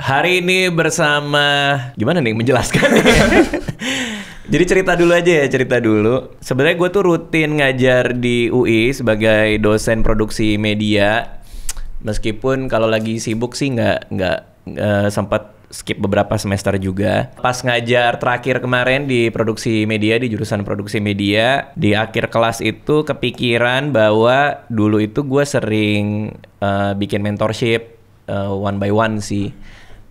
Hari ini bersama gimana nih menjelaskan? Jadi cerita dulu aja ya, cerita dulu. Sebenarnya gue tuh rutin ngajar di UI sebagai dosen produksi media. Meskipun kalau lagi sibuk sih nggak sempat skip beberapa semester juga. Pas ngajar terakhir kemarin di produksi media, di jurusan produksi media, di akhir kelas itu kepikiran bahwa dulu itu gue sering bikin mentorship one by one sih.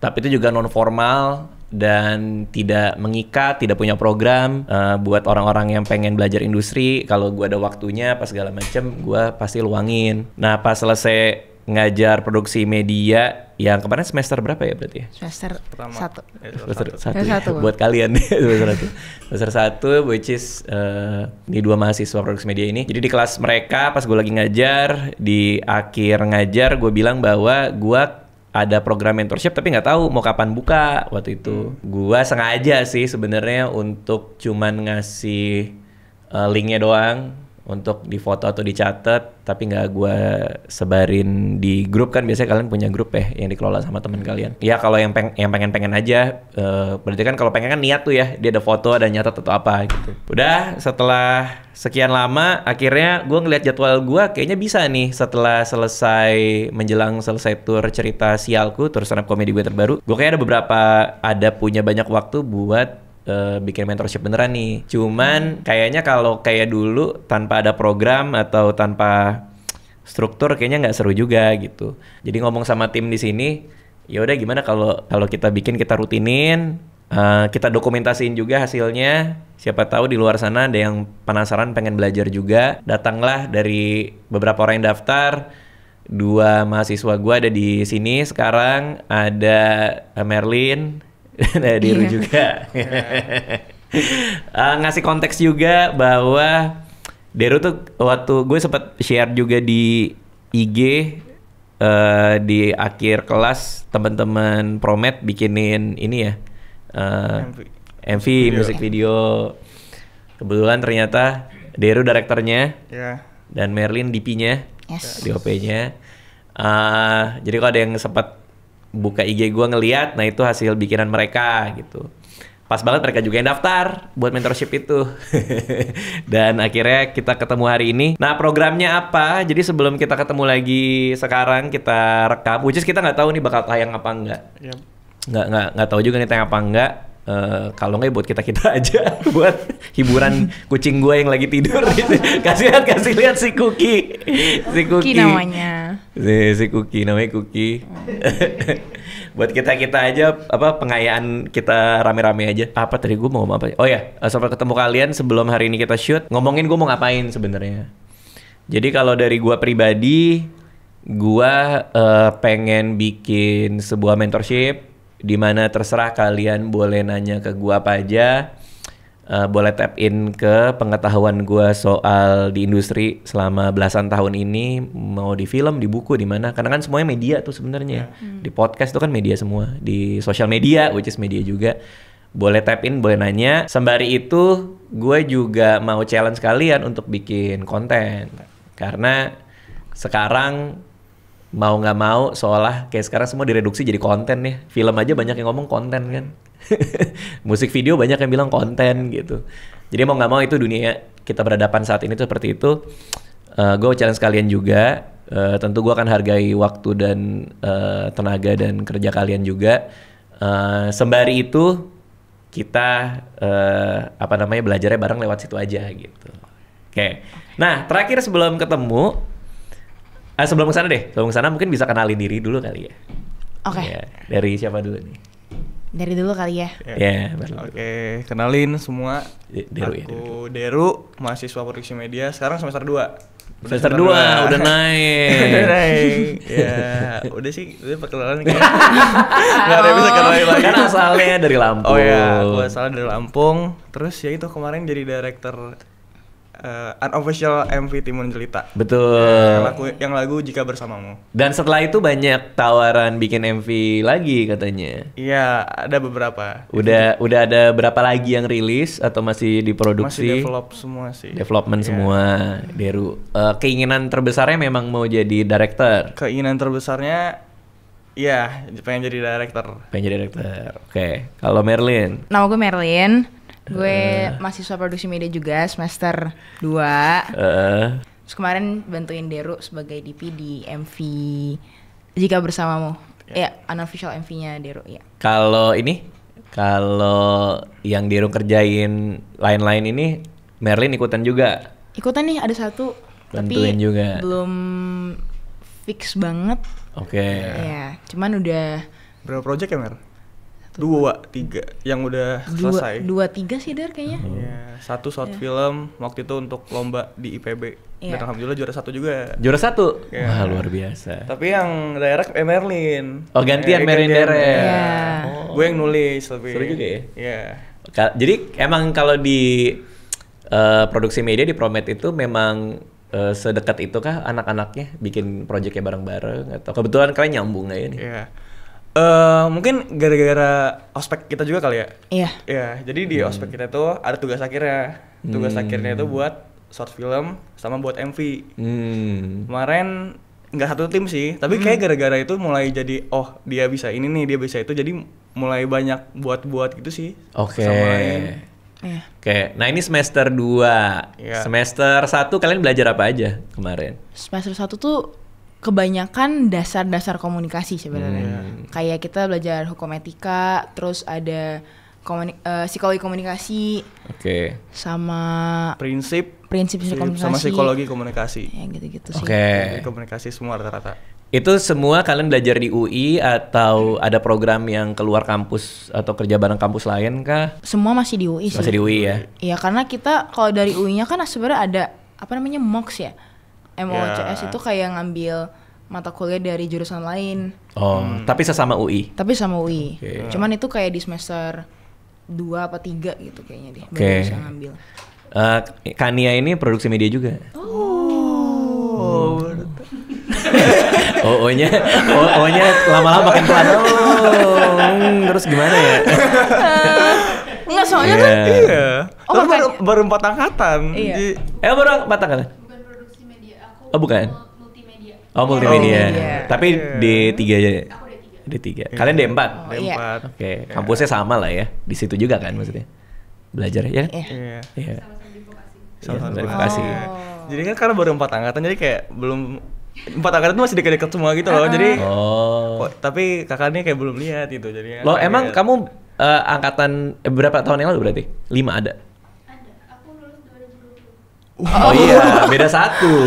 Tapi itu juga non formal dan tidak mengikat, tidak punya program buat orang-orang yang pengen belajar industri. Kalau gue ada waktunya, pas segala macem, gue pasti luangin. Nah, pas selesai ngajar produksi media yang kemarin semester berapa ya berarti? Semester Pertama. Semester satu. Satu. Buat kalian semester satu, which is di 2 mahasiswa produksi media ini. Jadi di kelas mereka pas gue lagi ngajar, di akhir ngajar gue bilang bahwa gue ada program mentorship tapi nggak tahu mau kapan buka waktu itu. Gue sengaja sih sebenarnya untuk cuman ngasih linknya doang untuk difoto atau dicatat, tapi nggak gue sebarin di grup. Kan biasanya kalian punya grup ya yang dikelola sama teman kalian. Ya kalau yang pengen aja, berarti kan kalau pengen kan niat tuh ya, dia ada foto, ada nyatat atau apa gitu. Udah setelah sekian lama, akhirnya gue ngeliat jadwal gue kayaknya bisa nih setelah selesai menjelang selesai tour cerita sialku, tour stand up comedy gue terbaru. Gue kayak ada punya banyak waktu buat bikin mentorship beneran nih. Cuman kayaknya kalau kayak dulu tanpa ada program atau tanpa struktur kayaknya nggak seru juga gitu. Jadi ngomong sama tim di sini, ya udah gimana kalau kita bikin, kita rutinin, kita dokumentasiin juga hasilnya. Siapa tahu di luar sana ada yang penasaran pengen belajar juga. Datanglah dari beberapa orang yang daftar. 2 mahasiswa gue ada di sini sekarang, ada Merlin. Nah, Deru juga. Ngasih konteks juga bahwa Deru tuh waktu gue sempat share juga di IG di akhir kelas teman-teman Promet bikinin ini ya MV musik video. Kebetulan ternyata Deru direkturnya dan Merlin DP-nya, DOP-nya. Jadi kalau ada yang sempat buka IG gue ngeliat, nah itu hasil bikinan mereka gitu. Pas banget mereka juga yang daftar buat mentorship itu. Dan akhirnya kita ketemu hari ini. Nah, programnya apa? Jadi sebelum kita ketemu lagi sekarang, kita rekam. Which is kita nggak tahu nih bakal tayang apa enggak. Yep. Nggak tahu juga nih tayang apa enggak. Kalau nggak buat kita aja, buat hiburan kucing gue yang lagi tidur. kasih lihat si Cookie namanya. Si Cookie namanya Cookie. Buat kita aja, pengayaan kita rame-rame aja. Apa tadi gue mau ngomong apa? Oh ya, sampai ketemu kalian sebelum hari ini kita shoot, ngomongin gue mau ngapain sebenarnya. Jadi kalau dari gue pribadi, gue pengen bikin sebuah mentorship di mana terserah kalian boleh nanya ke gua apa aja, boleh tap in ke pengetahuan gua soal di industri selama belasan tahun ini, mau di film, di buku, di mana, karena kan semuanya media tuh sebenarnya. Di podcast tuh kan media semua, di sosial media, which is media juga. Boleh tap in, boleh nanya. Sembari itu, gue juga mau challenge kalian untuk bikin konten, karena sekarang mau nggak mau seolah kayak sekarang semua direduksi jadi konten ya. Film aja banyak yang ngomong konten kan. Musik video banyak yang bilang konten gitu. Jadi mau nggak mau itu dunia kita berhadapan saat ini tuh seperti itu. Gue challenge kalian juga. Tentu gue akan hargai waktu dan tenaga dan kerja kalian juga. Sembari itu kita belajarnya bareng lewat situ aja gitu. Oke. Nah, terakhir sebelum ketemu, sebelum kesana mungkin bisa kenalin diri dulu kali ya. Oke. Ya, dari siapa dulu nih? Dari dulu kali ya. Oke, kenalin semua. Deru, Aku Deru, mahasiswa produksi media. Sekarang semester 2. Semester 2 udah naik. Ya, udah sih, udah perkenalan kayaknya. Nggak ada yang bisa kenalin lagi. Kan asalnya dari Lampung. Oh ya, aku asalnya dari Lampung. Terus ya itu kemarin jadi director unofficial MV Timun Jelita. Betul. Yang lagu Jika Bersamamu. Dan setelah itu banyak tawaran bikin MV lagi katanya. Iya, ada beberapa. Udah ada berapa lagi yang rilis atau masih diproduksi? Masih develop semua sih. Development semua, Deru. Keinginan terbesarnya memang mau jadi director. Keinginan terbesarnya Iya, pengen jadi director. Pengen jadi director. Oke. Kalau Merlin? Nama gue Merlin. Gue mahasiswa produksi media juga semester 2. Terus kemarin bantuin Deru sebagai DP di MV Jika Bersamamu. Ya, unofficial MV-nya Deru ya. Kalau yang Deru kerjain lain-lain ini, Merlin ikutan juga? Ikutan nih, ada satu. Bantuin tapi juga. belum fix banget. Oke. Ya, cuman udah Berapa project ya, Mer? 2, 3 yang udah selesai. 2-3 sih Dar kayaknya. Iya, 1 short film waktu itu untuk lomba di IPB. Iya. Dan alhamdulillah juara 1 juga. Juara 1? Iya. Wah, luar biasa. Tapi yang direct Merlin. Oh, gantian Merlin direct. Iya. Gue yang nulis lebih. Seru juga ya? Iya. Jadi emang kalau di produksi media di Promed itu memang sedekat itu kah anak-anaknya bikin proyeknya bareng-bareng atau kebetulan kalian nyambung nggak ya nih? Iya. Mungkin gara-gara ospek kita juga kali ya. Iya. Iya, jadi di ospek kita tuh ada tugas akhirnya. Tugas akhirnya itu buat short film sama buat MV. Kemarin nggak satu tim sih, tapi kayak gara-gara itu mulai jadi dia bisa ini nih, dia bisa itu, jadi mulai banyak buat-buat gitu sih. Oke. Sama lain. Iya. Oke, nah ini semester 2. Iya. Semester 1 kalian belajar apa aja kemarin? Semester 1 tuh kebanyakan dasar-dasar komunikasi sebenarnya. Kayak kita belajar hukum etika, terus ada psikologi komunikasi, Oke. sama Prinsip komunikasi, sama psikologi komunikasi. ya gitu-gitu sih. Oke. Komunikasi semua rata-rata. Itu semua kalian belajar di UI atau ada program yang keluar kampus atau kerja bareng kampus lain kah? Semua masih di UI sih. Masih di UI ya? Iya, karena kita kalau dari UI-nya kan sebenarnya ada MOOCs ya. MOOCs itu kayak ngambil mata kuliah dari jurusan lain. Oh, tapi sesama UI. Tapi sama UI. Oke. Cuman itu kayak di semester 2 apa 3 gitu kayaknya deh. Oke. Baru bisa ngambil. Kania ini produksi media juga. Oh. O-nya lama-lama makin pelan. Terus gimana ya? Enggak, soalnya Iya. kan Iya. Oh, Terus makanya. baru 4 angkatan. Iya. Jadi, Baru patah kan? Bukan produksi media, aku Oh, bukan. multimedia. Oh, multimedia. Multimedia. Tapi D3 aja. Aku D3. D3. Kalian D4. Oh, iya. D4. Oke, kampusnya sama lah ya. Di situ juga kan maksudnya. Belajar ya? Iya. Iya. Iya. Sama-sama di vokasi. Sama-sama Iya, di vokasi. Jadi kan karena baru 4 angkatan, jadi kayak belum 4 angkatan tuh masih deket-deket semua gitu loh. Jadi tapi kakaknya kayak belum lihat gitu. Jadi Lo emang kamu angkatan berapa tahun yang lalu berarti? 5 ada? Ada, aku lulus 2020. Oh iya, beda 1.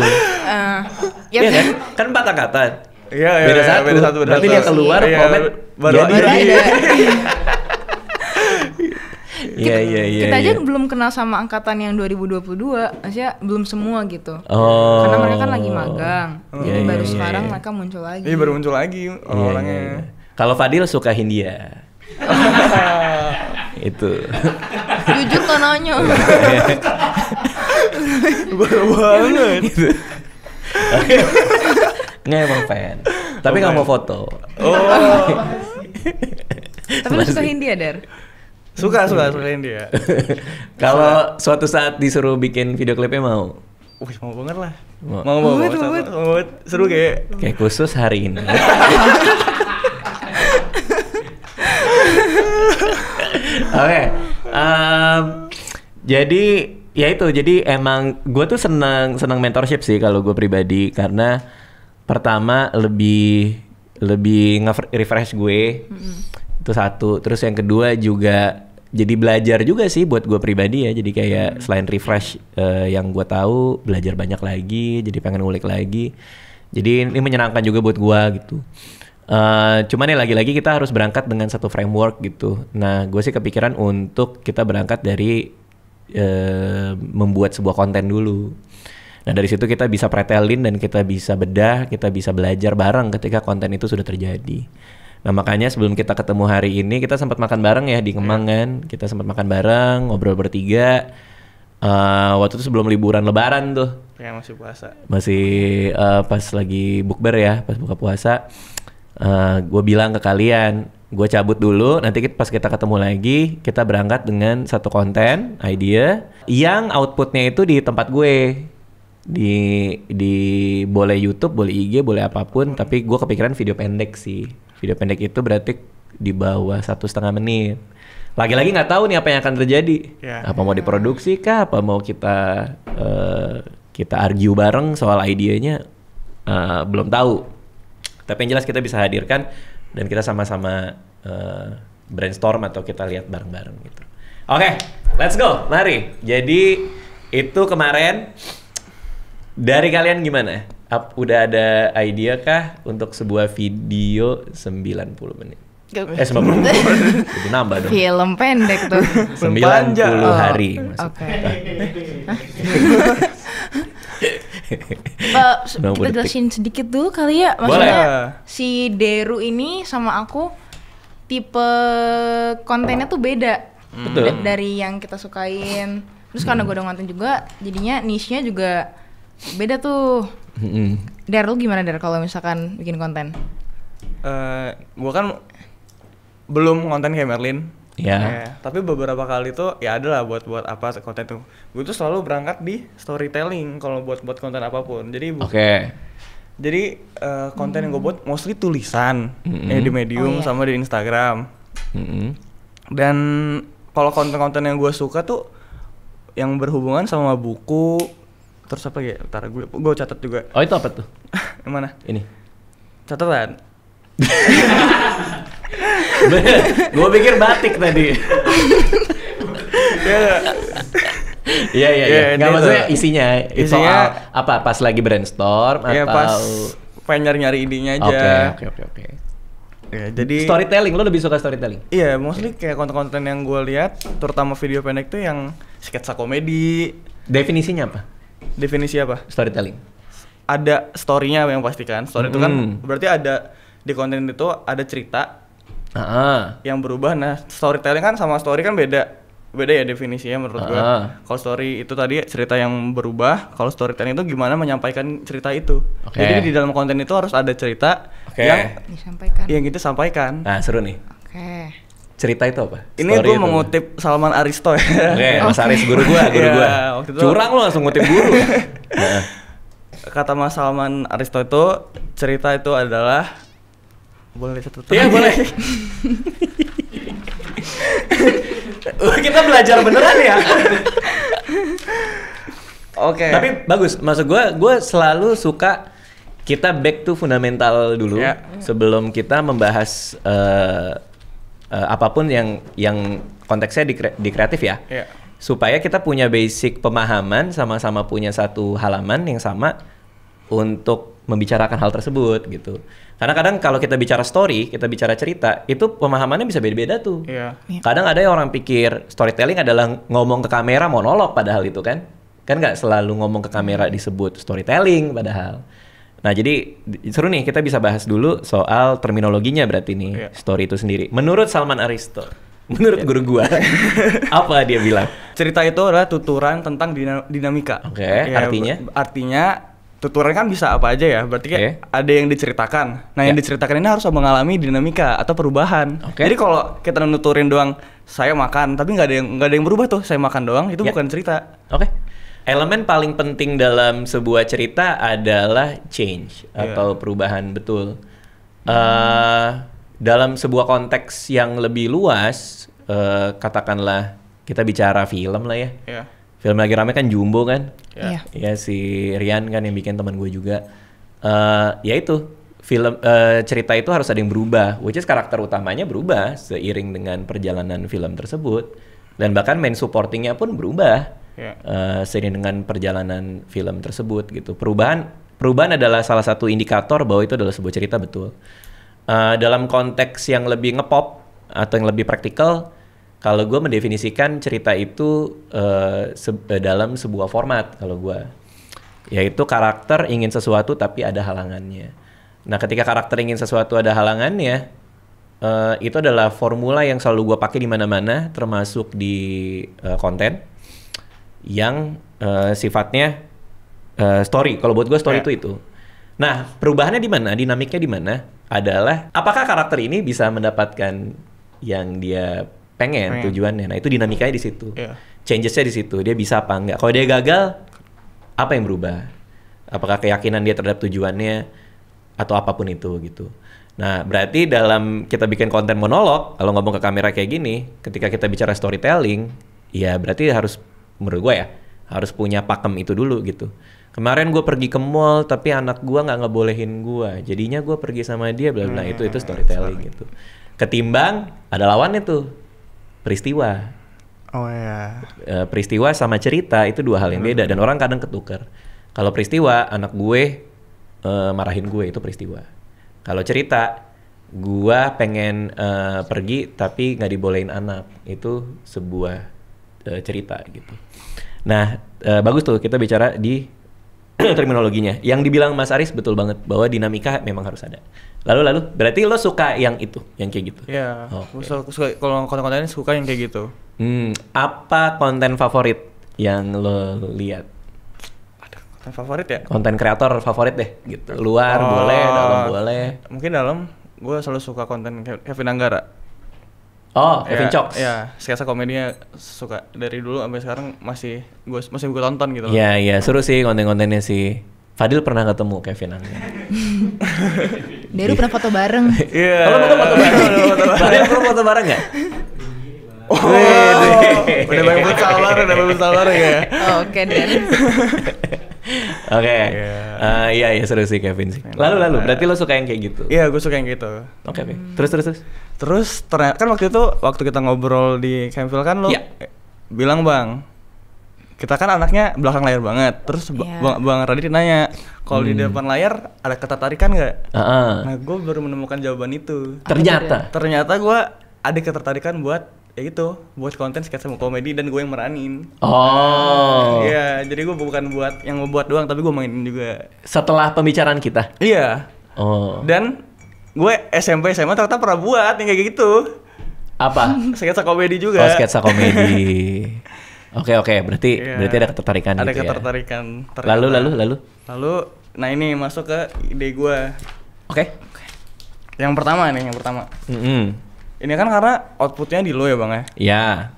Ya Iya kan? Kan 4 angkatan. Iya, Beda 1. beda satu. Berarti dia keluar Iya, Promed baru jadi. baru ada. Iya. Kita aja belum kenal sama angkatan yang 2022. Maksudnya belum semua gitu. Oh. Karena mereka kan lagi magang. Jadi Iya, baru iya, sekarang iya. mereka muncul lagi. Iya, baru muncul lagi orang-orangnya. Iya. Kalau Fadil suka Hindia. Itu. Jujur kan nanya. Baru banget. Gitu. Nggak emang fan. Tapi nggak mau foto. Oh. Tapi lu suka Hindia, Dar? Suka dia. Kalau suatu saat disuruh bikin video klipnya mau? Wih, mau banget lah. Mau. Mau banget. Seru kayak. Kayak khusus hari ini. Oke. Jadi ya itu. Jadi emang gue tuh senang mentorship sih kalau gue pribadi karena pertama lebih nge-refresh gue. Itu satu. Terus yang kedua juga jadi belajar juga sih buat gue pribadi ya. Jadi kayak selain refresh yang gue tahu, belajar banyak lagi. Jadi pengen ngulik lagi. Jadi ini menyenangkan juga buat gue gitu. Cuman ya lagi-lagi kita harus berangkat dengan satu framework gitu. Nah gue sih kepikiran untuk kita berangkat dari membuat sebuah konten dulu. Nah dari situ kita bisa pretelin dan kita bisa bedah, kita bisa belajar bareng ketika konten itu sudah terjadi. Nah makanya sebelum kita ketemu hari ini kita sempat makan bareng ya di Kemang kan. Kita sempat makan bareng, ngobrol bertiga. Waktu itu sebelum liburan Lebaran tuh. Ya masih puasa. Masih pas lagi bukber ya, pas buka puasa. Gue bilang ke kalian, gue cabut dulu. Nanti pas kita ketemu lagi, kita berangkat dengan satu konten, idea yang outputnya itu di tempat gue. Di boleh YouTube, boleh IG, boleh apapun. Tapi gue kepikiran video pendek sih. Video pendek itu berarti di bawah 1,5 menit. Lagi-lagi nggak tahu nih apa yang akan terjadi. Apa mau diproduksi kah? Apa mau kita argue bareng soal idenya? Belum tahu. Tapi yang jelas kita bisa hadirkan dan kita sama-sama brainstorm atau kita lihat bareng-bareng gitu. Oke, let's go. Mari. Jadi itu kemarin dari kalian gimana? Udah ada ide kah untuk sebuah video 90 menit? 90 menit. Itu nambah dong. Film pendek tuh. 90 hari. Oke. Kita Kita jelasin sedikit dulu kali ya. Maksudnya si Deru ini sama aku tipe kontennya tuh beda. Betul. Dari yang kita sukain. Terus karena gue udah ngonten juga, jadinya niche-nya juga beda tuh. Der, lu gimana Der kalau misalkan bikin konten? Gue kan belum konten kayak Merlin. Ya. Tapi beberapa kali tuh ya ada lah buat apa konten tuh. Gue tuh selalu berangkat di storytelling kalau buat konten apapun. Jadi Jadi konten yang gue buat mostly tulisan di Medium sama di Instagram. Dan kalau konten-konten yang gue suka tuh yang berhubungan sama buku, terus apa ya? Ntar gue catat juga. Oh itu apa tuh? Yang mana? Ini. Catatan. Gue pikir batik tadi. Iya. Nggak maksudnya isinya soal apa? Pas lagi brainstorm ya, atau? pas pengen nyari idenya aja. Oke. Ya, jadi storytelling, lo lebih suka storytelling? Iya, mostly kayak konten-konten yang gue lihat, terutama video pendek tuh yang sketsa komedi. Definisinya apa? Definisi apa? Storytelling. Ada story-nya yang pasti kan. Story itu kan berarti ada di konten itu ada cerita yang berubah. Nah, storytelling kan sama story kan beda ya definisinya menurut gue. Kalau story itu tadi cerita yang berubah, kalau storytelling itu gimana menyampaikan cerita itu. Jadi di dalam konten itu harus ada cerita yang disampaikan. Yang kita sampaikan. Nah, seru nih. Cerita itu apa? Ini gue mengutip Salman Aristo ya. Mas Aris guru gue. Curang lo langsung ngutip guru. Kata Mas Salman Aristo itu cerita itu adalah boleh satu. Iya boleh. Kita belajar beneran ya. Oke. Tapi bagus. Maksud gue selalu suka kita back to fundamental dulu sebelum kita membahas apapun yang konteksnya di kreatif ya. Supaya kita punya basic pemahaman, sama-sama punya satu halaman yang sama untuk membicarakan hal tersebut gitu. Karena kadang kalau kita bicara story, kita bicara cerita, itu pemahamannya bisa beda-beda tuh. Kadang ada yang orang pikir storytelling adalah ngomong ke kamera monolog, padahal itu kan nggak selalu ngomong ke kamera disebut storytelling padahal. Nah jadi seru nih, kita bisa bahas dulu soal terminologinya berarti nih story itu sendiri. Menurut Salman Aristo, menurut guru gua, apa dia bilang? Cerita itu adalah tuturan tentang dinamika. Artinya tuturan kan bisa apa aja ya, berarti kayak ada yang diceritakan. Nah yang diceritakan ini harus mengalami dinamika atau perubahan. Jadi kalau kita nuturin doang saya makan, tapi nggak ada yang berubah tuh, saya makan doang, itu bukan cerita. Elemen paling penting dalam sebuah cerita adalah change atau perubahan, betul. Dalam sebuah konteks yang lebih luas, katakanlah kita bicara film lah ya. Film lagi rame kan Jumbo kan? Ya si Rian kan yang bikin, teman gue juga. Ya itu film cerita itu harus ada yang berubah, which is karakter utamanya berubah seiring dengan perjalanan film tersebut, dan bahkan main supportingnya pun berubah seiring dengan perjalanan film tersebut gitu. Perubahan adalah salah satu indikator bahwa itu adalah sebuah cerita, betul. Dalam konteks yang lebih ngepop atau yang lebih praktikal, kalau gue mendefinisikan cerita itu dalam sebuah format, kalau gue, yaitu karakter ingin sesuatu tapi ada halangannya. Nah ketika karakter ingin sesuatu ada halangannya, itu adalah formula yang selalu gue pakai di mana-mana, termasuk di konten yang sifatnya story. Kalau buat gue story itu. Nah perubahannya di mana, dinamiknya di mana adalah apakah karakter ini bisa mendapatkan yang dia pengen tujuannya. Nah itu dinamikanya di situ, changesnya di situ. Dia bisa apa enggak? Kalau dia gagal, apa yang berubah? Apakah keyakinan dia terhadap tujuannya atau apapun itu gitu. Nah, berarti dalam kita bikin konten monolog, kalau ngomong ke kamera kayak gini, ketika kita bicara storytelling, ya berarti harus, menurut gue ya, harus punya pakem itu dulu gitu. Kemarin gue pergi ke mall, tapi anak gue nggak ngebolehin gue, jadinya gue pergi sama dia, bla bla. Itu storytelling gitu. Ketimbang ada lawannya tuh, peristiwa. Oh ya. Peristiwa sama cerita itu dua hal yang beda, dan orang kadang ketukar. Kalau peristiwa, anak gue marahin gue, itu peristiwa. Kalau cerita, gua pengen pergi tapi nggak dibolehin anak, itu sebuah cerita gitu. Nah, bagus tuh kita bicara di terminologinya. Yang dibilang Mas Aris betul banget bahwa dinamika memang harus ada. Lalu, berarti lo suka yang itu, yang kayak gitu? Iya. Okay. Suka kalau konten-kontennya suka yang kayak gitu. Apa konten favorit yang lo lihat? Favorit ya? Konten kreator favorit deh gitu. Luar boleh, dalam boleh. Mungkin dalam gue selalu suka konten Kevin Anggara. Oh, Kevin Cox. Ya, sketsa komedinya suka dari dulu sampai sekarang masih gue tonton gitu. Iya, seru sih konten-kontennya sih. Fadil pernah ketemu Kevin Anggara. Deru pernah foto bareng. Iya. Kalau foto bareng. Fadil pernah foto bareng nggak? Udah banyak futsal bareng ya. Oke, Den. Oke. Iya seru sih Kevin sih. Lalu berarti lo suka yang kayak gitu? Iya, gue suka yang gitu. Oke. Terus. Terus ternyata kan waktu kita ngobrol di Campville kan lo bilang, Bang, kita kan anaknya belakang layar banget. Terus Bang Radit nanya, kalau di depan layar ada ketertarikan nggak? Nah, gue baru menemukan jawaban itu. Ternyata gue ada ketertarikan buat buat konten sketsa komedi dan gue yang meranin. Oh. Iya, jadi gue bukan buat yang ngebuat doang, tapi gue mainin juga. Setelah pembicaraan kita? Iya. Oh. Dan gue SMP SMA ternyata pernah buat yang kayak gitu. Apa? Sketsa komedi juga. Oh, sketsa komedi. Oke, berarti ada ketertarikan ada gitu ya. Ada ketertarikan. Lalu, nah ini masuk ke ide gue. Oke. Yang pertama. Ini kan karena outputnya di lo ya, Bang ya? Iya.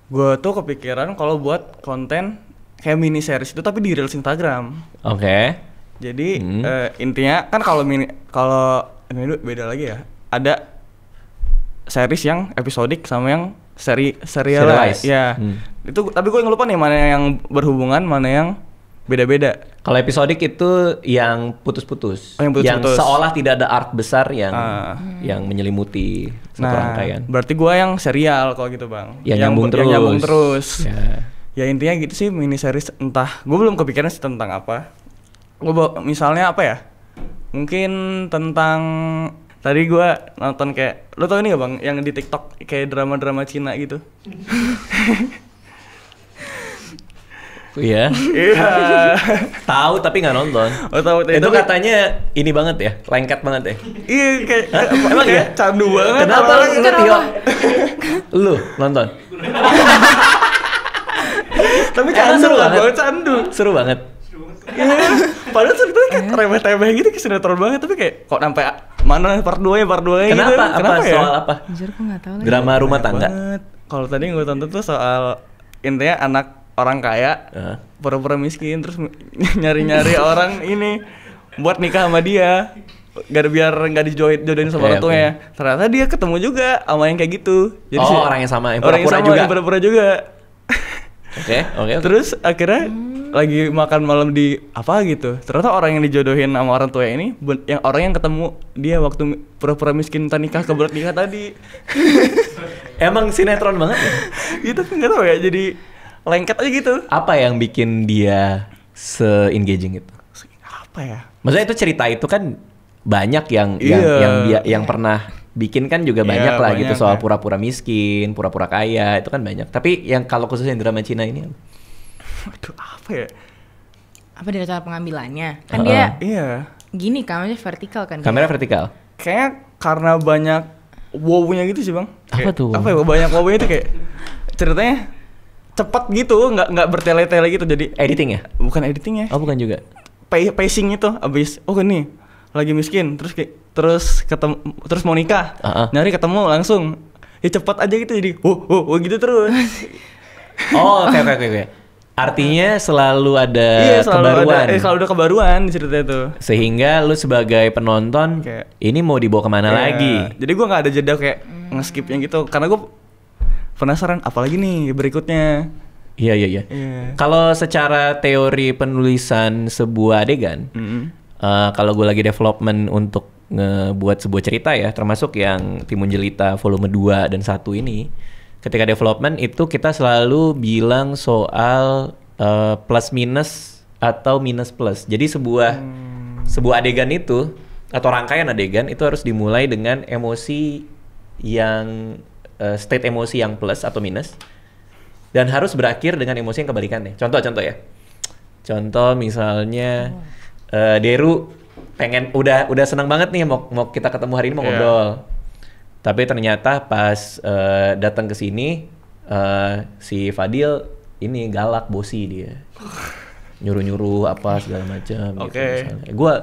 Gue tuh kepikiran kalau buat konten kayak mini series itu tapi di Reels Instagram. Oke. Jadi intinya kan kalau ini beda lagi ya. Ada series yang episodik sama yang serialized. Ya. Itu tapi gue lupa nih mana yang berhubungan, mana yang beda-beda. Kalau episodik itu yang putus-putus. Yang seolah tidak ada arc besar yang menyelimuti satu rangkaian. Berarti gue yang serial kalau gitu, Bang. Yang nyambung terus. Ya intinya gitu sih, mini series entah. Gue belum kepikiran sih tentang apa. Gue misalnya apa ya? Mungkin tentang tadi gue nonton kayak, lo tau ini gak, Bang, yang di TikTok kayak drama-drama Cina gitu. Iya. Tahu tapi nggak nonton. Oh, tahu. Itu katanya ini banget ya, lengket banget ya. Iya, kayak emang ya candu banget. Kenapa lu Tio? Lu nonton? Tapi candu banget, Seru banget. Iya. Padahal sebetulnya kayak remeh-temeh gitu, kayak sinetron banget, tapi kayak kok sampai mana part 2 gitu. Kenapa ya? Soal apa? Jujur aku nggak tahu lagi. Drama rumah tangga. Kalau tadi gue tonton tuh soal intinya anak orang kaya pura-pura miskin terus nyari-nyari orang ini buat nikah sama dia biar nggak dijodohin sama orang tuanya. Ternyata dia ketemu juga sama yang kayak gitu. Jadi orang yang sama, yang pura-pura juga. Oke. Terus akhirnya lagi makan malam di apa gitu. Ternyata orang yang dijodohin sama orang tua ini yang orang yang ketemu dia waktu pura-pura miskin nikah kebelet nikah tadi. Emang sinetron banget ya? Gitu nggak tahu ya, jadi lengket aja gitu. Apa yang bikin dia se-engaging itu? Apa ya? Maksudnya itu cerita itu kan banyak yang pernah bikin kan juga banyak lah banyak, gitu soal pura-pura miskin, pura-pura kaya, itu kan banyak. Tapi yang kalau khususnya drama Cina ini aduh, apa ya? Apa dari cara pengambilannya? Kan dia gini kameranya vertikal kan. Kamera vertikal. Kayaknya karena banyak wow-nya gitu sih, Bang. Apa tuh? Apa ya, banyak wow-nya itu kayak ceritanya cepat gitu, nggak bertele-tele gitu, jadi editing ya? Bukan editing ya? Oh, bukan juga. Pacing itu abis nih lagi miskin terus mau nikah, nyari ketemu langsung ya cepat aja gitu, jadi gitu terus. Oh, oke. Artinya selalu ada Iya, kebaruan. selalu ada kebaruan di cerita itu. Sehingga lu sebagai penonton Kayak- ini mau dibawa kemana Iya. lagi? Jadi gue nggak ada jeda kayak nge-skipnya gitu, karena gue penasaran apalagi nih berikutnya. Iya. Iya. Kalau secara teori penulisan sebuah adegan, kalau gue lagi development untuk ngebuat sebuah cerita ya, termasuk yang Timun Jelita volume 2 dan 1 ini, ketika development itu kita selalu bilang soal plus minus atau minus plus. Jadi sebuah adegan itu atau rangkaian adegan itu harus dimulai dengan emosi yang state emosi yang plus atau minus, dan harus berakhir dengan emosi yang kebalikannya. Contoh ya. Contoh misalnya Deru pengen udah senang banget nih mau kita ketemu hari ini mau ngobrol. Tapi ternyata pas datang ke sini si Fadil ini galak, bosi dia. Nyuruh-nyuruh apa segala macam gitu misalnya. Gua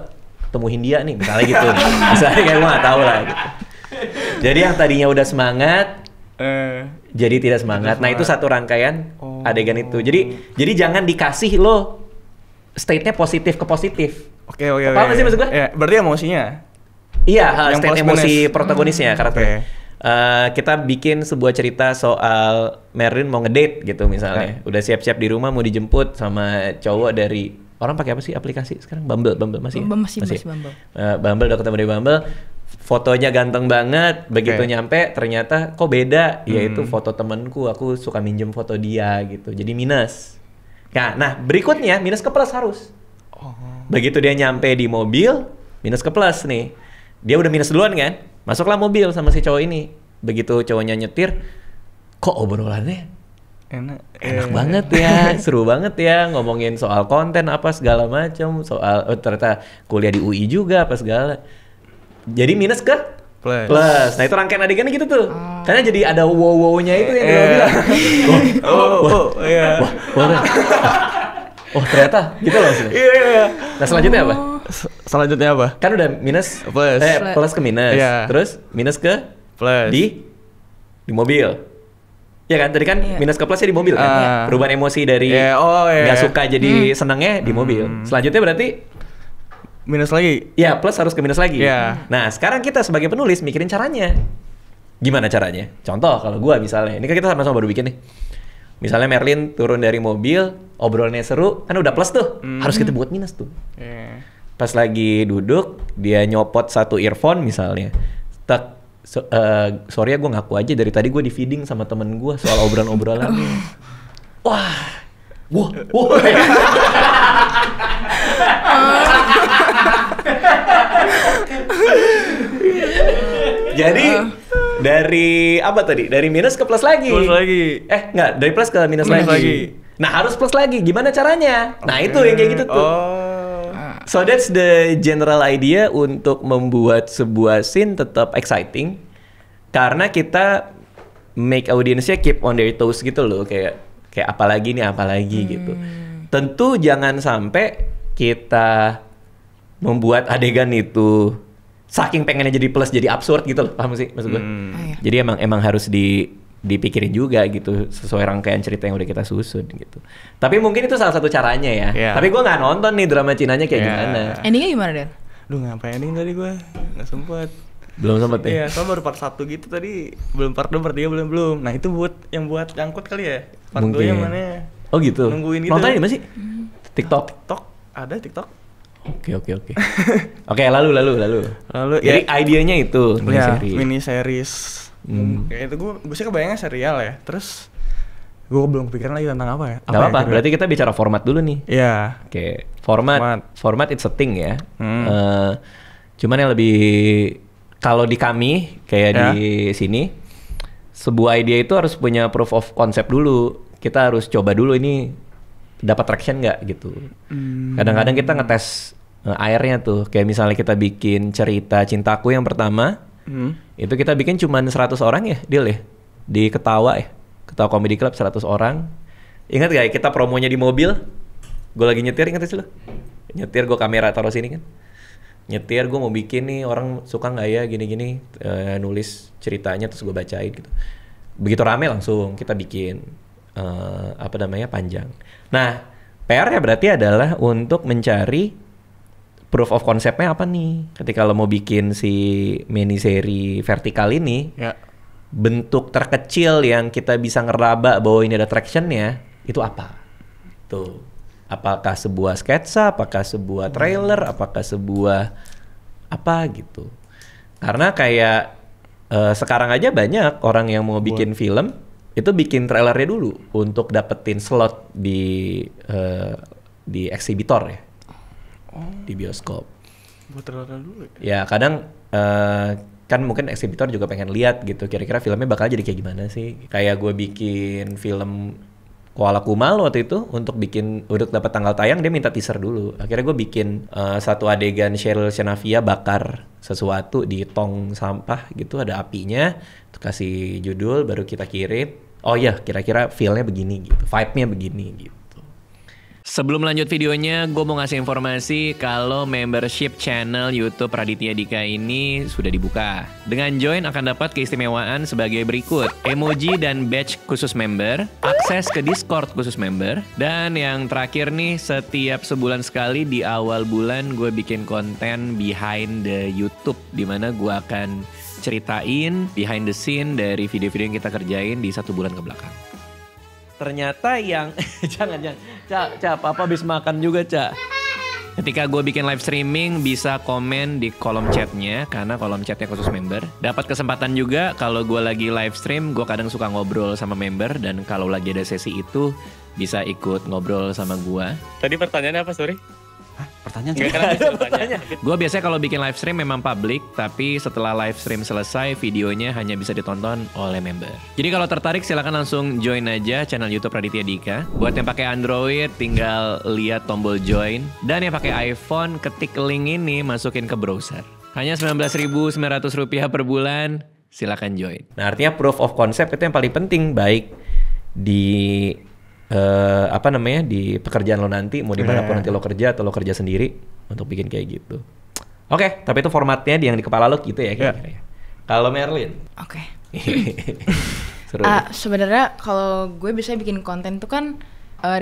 ketemu Hindia nih misalnya gitu. Misalnya kayak gua nggak tahu lah gitu. Jadi yang tadinya udah semangat jadi tidak semangat. Nah, itu satu rangkaian adegan itu. Jadi jangan dikasih lo state-nya positif ke positif. Oke. Paham nggak sih maksud gue? Ya, berarti emosinya. Iya, Yang state plus emosi minus. protagonisnya karakternya. Kita bikin sebuah cerita soal Merlin mau ngedate gitu misalnya. Udah siap-siap di rumah mau dijemput sama cowok dari orang pakai apa sih aplikasi sekarang? Bumble masih. Masih Bumble. Bumble udah ketemu di Bumble. Fotonya ganteng banget, begitu nyampe ternyata kok beda, yaitu foto temenku, aku suka minjem foto dia gitu, jadi minus. Nah berikutnya minus ke plus harus. Begitu dia nyampe di mobil, minus ke plus nih, dia udah minus duluan kan, masuklah mobil sama si cowok ini, begitu cowoknya nyetir, kok obrolannya enak banget ya, seru banget ya, ngomongin soal konten apa segala macam, soal ternyata kuliah di UI juga apa segala. Jadi minus ke plus. Nah itu rangkaian adegannya gitu tuh. Karena jadi ada wow-wow-nya itu yang dia bilang. Oh ternyata gitu loh maksudnya. Iya. Nah selanjutnya apa? Selanjutnya apa? Kan udah minus Plus. plus ke minus. Iya. Terus minus ke Plus. di mobil. Ya kan tadi kan minus ke plusnya di mobil kan. Perubahan emosi dari nggak suka jadi senangnya di mobil. Selanjutnya berarti minus lagi. ya plus harus ke minus lagi. Iya. Nah sekarang kita sebagai penulis mikirin caranya. Gimana caranya? Contoh kalau gua misalnya, ini kan kita sama-sama baru bikin nih. Misalnya Merlin turun dari mobil, obrolannya seru, kan udah plus tuh. Harus kita buat minus tuh. Pas lagi duduk, dia nyopot satu earphone misalnya. Sorry ya gue ngaku aja dari tadi gue di feeding sama temen gue soal obrolan-obrolannya. Wah. Jadi dari apa tadi? Dari minus ke plus lagi. Enggak, dari plus ke minus lagi. Nah, harus plus lagi. Gimana caranya? Nah, itu yang kayak gitu tuh. So that's the general idea untuk membuat sebuah scene tetap exciting. Karena kita make audiensnya keep on their toes gitu loh, kayak apalagi gitu. Tentu jangan sampai kita membuat adegan itu saking pengennya jadi plus jadi absurd gitu loh, paham sih maksud gue? Jadi emang harus dipikirin juga gitu sesuai rangkaian cerita yang udah kita susun gitu. Tapi mungkin itu salah satu caranya ya. Tapi gue nggak nonton nih drama Cinanya kayak gimana. Endingnya gimana Den? Duh ngapain ending tadi gue nggak sempet. Belum sempet ya? Iya, soalnya baru part 1 gitu tadi. Belum part 2, part 3 belum. Nah itu buat nyangkut kali ya. Part 2 yang mana? Oh gitu? Nungguin gitu. Nontonnya di mana sih? TikTok? Ada TikTok. Oke. Oke, lalu. Jadi idenya itu mini series. Kayak itu gue sih kebayangnya serial ya. Terus gue belum kepikiran lagi tentang apa ya. Gak apa-apa, berarti kita bicara format dulu nih. Iya. Oke, format it's a thing ya. Cuman yang lebih kalau di kami kayak di sini sebuah ide itu harus punya proof of concept dulu. Kita harus coba dulu ini dapat traction nggak gitu. Kadang-kadang kita ngetes airnya tuh. Kayak misalnya kita bikin cerita Cintaku yang pertama, itu kita bikin cuman 100 orang ya, deal ya. Di Ketawa Comedy Club 100 orang. Ingat gak ya kita promonya di mobil? Gue lagi nyetir, ingat sih lo? Nyetir gue kamera taruh sini kan. Nyetir gue mau bikin nih orang suka nggak ya gini-gini, nulis ceritanya terus gue bacain gitu. Begitu rame langsung kita bikin. apa namanya panjang. Nah, PR-nya berarti adalah untuk mencari proof of concept-nya apa nih? Ketika lo mau bikin si miniseri vertikal ini, bentuk terkecil yang kita bisa ngeraba bahwa ini ada traction-nya, itu apa? Tuh. Apakah sebuah sketsa, apakah sebuah trailer, apakah sebuah apa gitu. Karena kayak sekarang aja banyak orang yang mau bikin film itu bikin trailernya dulu untuk dapetin slot di eksibitor ya, di bioskop. Buat trailer dulu ya? Ya kadang kan mungkin eksibitor juga pengen lihat gitu, kira-kira filmnya bakal jadi kayak gimana sih. Kayak gue bikin film Koala Kumal waktu itu untuk dapat tanggal tayang, dia minta teaser dulu. Akhirnya gue bikin satu adegan Cheryl Shanaavia bakar sesuatu di tong sampah gitu, ada apinya, terus kasih judul, baru kita kirim. Oh iya, kira-kira feel-nya begini gitu, vibe-nya begini gitu. Sebelum lanjut videonya, gue mau ngasih informasi kalau membership channel YouTube Raditya Dika ini sudah dibuka. Dengan join akan dapat keistimewaan sebagai berikut: emoji dan badge khusus member, akses ke Discord khusus member, dan yang terakhir nih, setiap sebulan sekali di awal bulan gue bikin konten behind the YouTube, dimana gue akan ceritain behind the scene dari video-video yang kita kerjain di 1 bulan ke belakang. Ternyata yang jangan Cak, Papa habis makan juga, Cak. Ketika gue bikin live streaming bisa komen di kolom chatnya, karena kolom chatnya khusus member. Dapat kesempatan juga kalau gue lagi live stream, gue kadang suka ngobrol sama member, dan kalau lagi ada sesi itu bisa ikut ngobrol sama gue. Tadi pertanyaannya apa, sorry? Pertanyaan Gue biasanya kalau bikin live stream memang public, tapi setelah live stream selesai videonya hanya bisa ditonton oleh member. Jadi kalau tertarik silakan langsung join aja channel YouTube Raditya Dika. Buat yang pakai Android tinggal lihat tombol join, dan yang pakai iPhone ketik link ini masukin ke browser. Hanya Rp19.900 per bulan, silakan join. Nah, artinya proof of concept itu yang paling penting, baik di di pekerjaan lo nanti, mau dimanapun nanti lo kerja atau lo kerja sendiri, untuk bikin kayak gitu. Oke, tapi itu formatnya yang di kepala lo gitu ya kira-kira. Kalau Merlin? Oke. Seru. Sebenarnya kalau gue bisa bikin konten tuh kan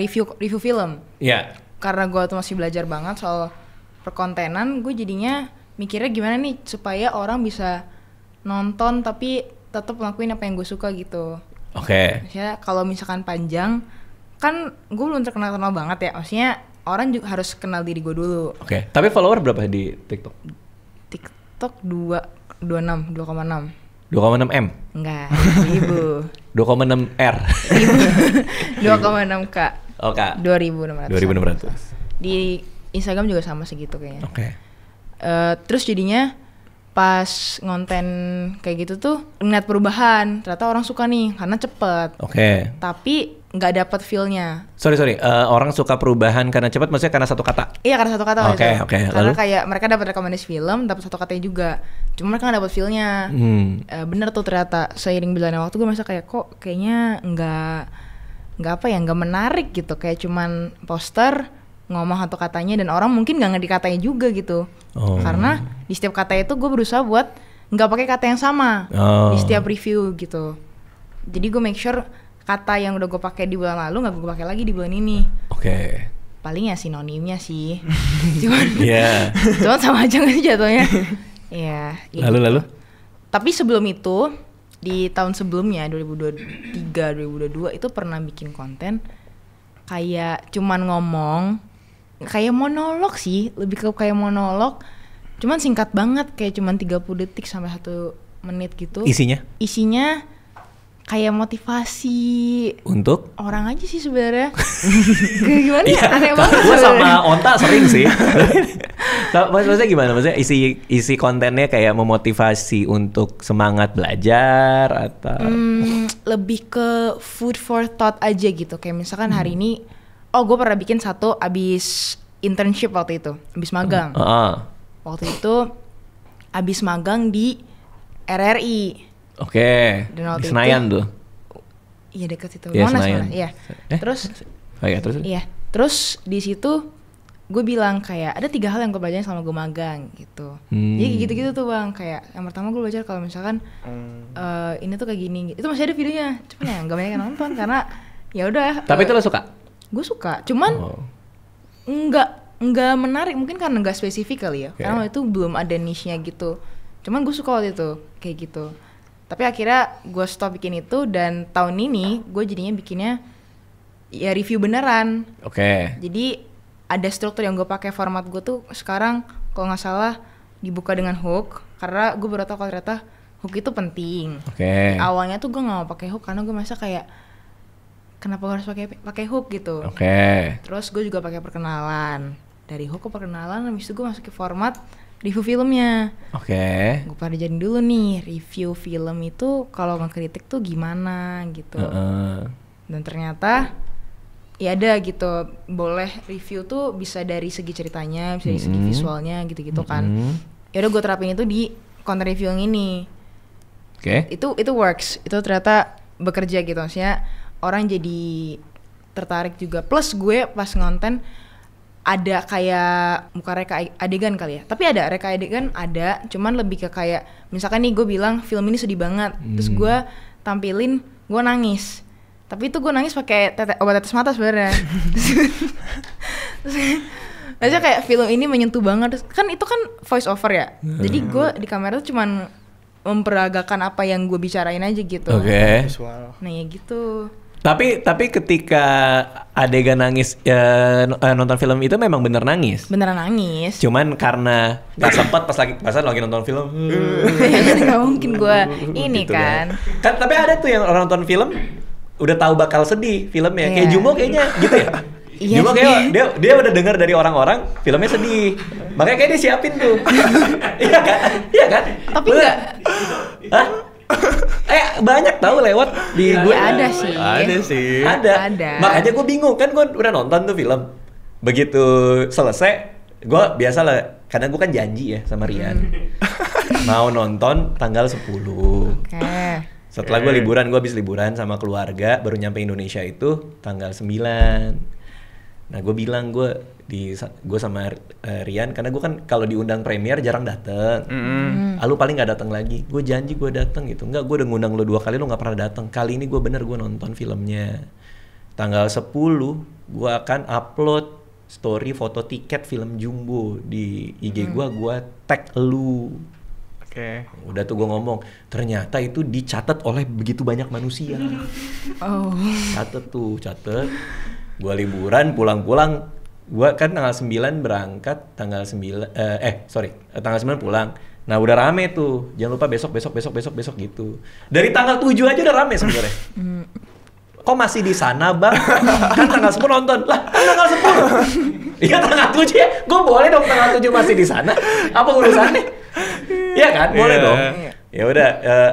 review film. Iya. Karena gue tuh masih belajar banget soal perkontenan, gue jadinya mikirnya gimana nih supaya orang bisa nonton tapi tetap ngelakuin apa yang gue suka gitu. Oke. Maksudnya kalau misalkan panjang, kan gue belum terkenal banget ya, maksudnya orang juga harus kenal diri gue dulu. Oke. Tapi follower berapa di TikTok? TikTok 2,6 2,6 M? Enggak, 1000. 2,6 R? 2,6 K. Oh Kak? 2.600. Di Instagram juga sama segitu kayaknya. Oke. Terus jadinya pas ngonten kayak gitu tuh ngeliat perubahan, ternyata orang suka nih karena cepet. Oke. Tapi nggak dapat feel-nya. Sorry, orang suka perubahan karena cepat, maksudnya karena satu kata? Iya, karena satu kata. Oke. Karena kayak mereka dapat rekomendasi film, dapat satu katanya juga. Cuma mereka nggak dapat feel-nya. Bener tuh ternyata seiring berjalannya waktu gue merasa kayak kok kayaknya nggak menarik gitu, kayak cuman poster ngomong satu katanya dan orang mungkin nggak ngerti katanya juga gitu. Karena di setiap kata itu gue berusaha buat nggak pakai kata yang sama di setiap review gitu. Jadi gue make sure kata yang udah gue pakai di bulan lalu nggak gue pakai lagi di bulan ini. Oke. Paling ya sinonimnya sih. Cuman sama aja nggak sih jatuhnya. Iya. Lalu. Tapi sebelum itu di tahun sebelumnya 2023 2022 itu pernah bikin konten kayak cuman ngomong, kayak monolog sih, lebih ke kayak monolog, cuman singkat banget, kayak cuman 30 detik sampai 1 menit gitu. Isinya kayak motivasi untuk orang aja sih sebenarnya. Gimana ya? Aneh banget. Gue sama Onta sering sih. Maksudnya gimana? Maksudnya isi kontennya kayak memotivasi untuk semangat belajar atau? Lebih ke food for thought aja gitu. Kayak misalkan hari ini, gue pernah bikin satu abis internship waktu itu, abis magang. Waktu itu abis magang di RRI. Oke. Di Senayan tuh. Iya dekat situ. Ya, Monas Senayan. Iya. Terus. Terus. Iya. Terus di situ gue bilang kayak ada 3 hal yang gue pelajarin selama gue magang gitu. Jadi gitu-gitu tuh bang. Kayak yang pertama gue belajar kalau misalkan ini tuh kayak gini. Itu masih ada videonya. Cuman ya nggak banyak yang nonton karena ya udah. Tapi itu lo suka? Gue suka, cuman nggak menarik, mungkin karena nggak spesifik kali ya. Karena waktu itu belum ada niche-nya gitu. Cuman gue suka waktu itu kayak gitu. Tapi akhirnya gue stop bikin itu, dan tahun ini gue jadinya bikinnya ya review beneran. Jadi ada struktur yang gue pakai. Format gue tuh sekarang kalau nggak salah dibuka dengan hook, karena gue baru tahu kalau ternyata hook itu penting. Awalnya tuh gue nggak mau pakai hook karena gue merasa kayak kenapa harus pakai hook gitu. Terus gue juga pakai perkenalan. Dari hook ke perkenalan, habis itu gue masuk ke format review filmnya. Gue pelajarin dulu nih review film itu kalau ngekritik tuh gimana gitu. Dan ternyata ya ada gitu, boleh review tuh bisa dari segi ceritanya, bisa dari segi visualnya gitu-gitu kan. Ya udah gue terapin itu di konten review yang ini. Itu works, itu ternyata bekerja gitu, maksudnya orang jadi tertarik juga. Plus gue pas ngonten ada kayak bukan reka adegan kali ya, tapi ada reka adegan, ada, cuman lebih ke kayak misalkan nih gue bilang film ini sedih banget, terus gue tampilin gue nangis, tapi itu gue nangis pakai obat tetes mata sebenarnya. Terus aja kayak film ini menyentuh banget, terus kan itu kan voice over ya, jadi gue di kamera tuh cuman memperagakan apa yang gue bicarain aja gitu. Visual. Nah ya gitu. Tapi ketika adegan nangis nonton film itu memang bener nangis. Beneran nangis. Cuman karena nggak sempat pas lagi nonton film. Nggak mungkin gue ini gitu kan. Kan tapi ada tuh yang orang nonton film udah tahu bakal sedih filmnya. Kayak Jumbo kayaknya gitu ya. Jumbo kayak dia udah dengar dari orang-orang filmnya sedih. Makanya kayak dia siapin tuh. Iya kan? Iya kan? Tapi enggak. Hah? Banyak tahu lewat di gue. Ada sih. Ada. Makanya gue bingung, kan gue udah nonton tuh film. Begitu selesai, gue biasa lah, karena gue kan janji ya sama Rian. Mau nonton tanggal 10. Setelah gue liburan, gue habis liburan sama keluarga, baru nyampe Indonesia itu tanggal 9. Nah gue bilang gue sama Rian, karena gue kan kalau diundang premier jarang dateng. Lu paling nggak datang lagi. Gue janji gue datang gitu. Enggak, gue udah ngundang lu 2 kali, lu nggak pernah datang. Kali ini gue nonton filmnya. Tanggal 10 gue akan upload story foto tiket film Jumbo di IG gue tag lu. Udah tuh gue ngomong, ternyata itu dicatat oleh begitu banyak manusia. Catet. Gue liburan, pulang-pulang, gue kan tanggal 9 berangkat, tanggal 9 pulang. Nah udah rame tuh, jangan lupa besok gitu. Dari tanggal 7 aja udah rame sebenarnya. Kok masih di sana bang? Kan tanggal 10 nonton, lah kan tanggal 10. Iya tanggal 7 ya, gue boleh dong tanggal 7 masih di sana. Apa urusannya? Iya kan, boleh dong. Ya udah,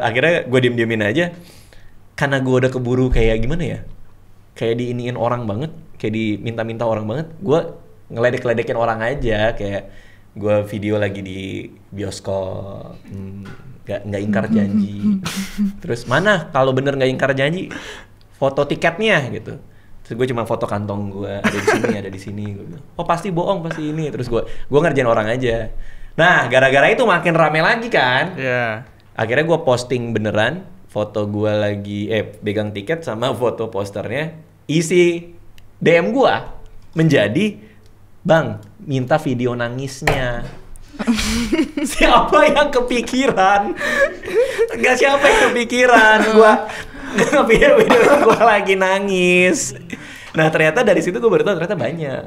akhirnya gue diem-diemin aja. Karena gue udah keburu kayak gimana ya? Kayak diiniin orang banget, kayak diminta-minta orang banget, gue ngeledek-ledekin orang aja, kayak gue video lagi di bioskop, nggak ingkar janji. Terus mana kalau bener nggak ingkar janji, foto tiketnya gitu. Terus gue cuma foto kantong gue, ada di sini. Gue bilang, oh pasti bohong, pasti ini. Terus gue ngerjain orang aja. Nah gara-gara itu makin rame lagi kan. Akhirnya gue posting beneran foto gue lagi pegang tiket sama foto posternya. Isi DM gue menjadi, bang minta video nangisnya. Siapa yang kepikiran? Enggak, siapa yang kepikiran? Gue video gue lagi nangis. Nah ternyata dari situ gue baru tahu ternyata banyak.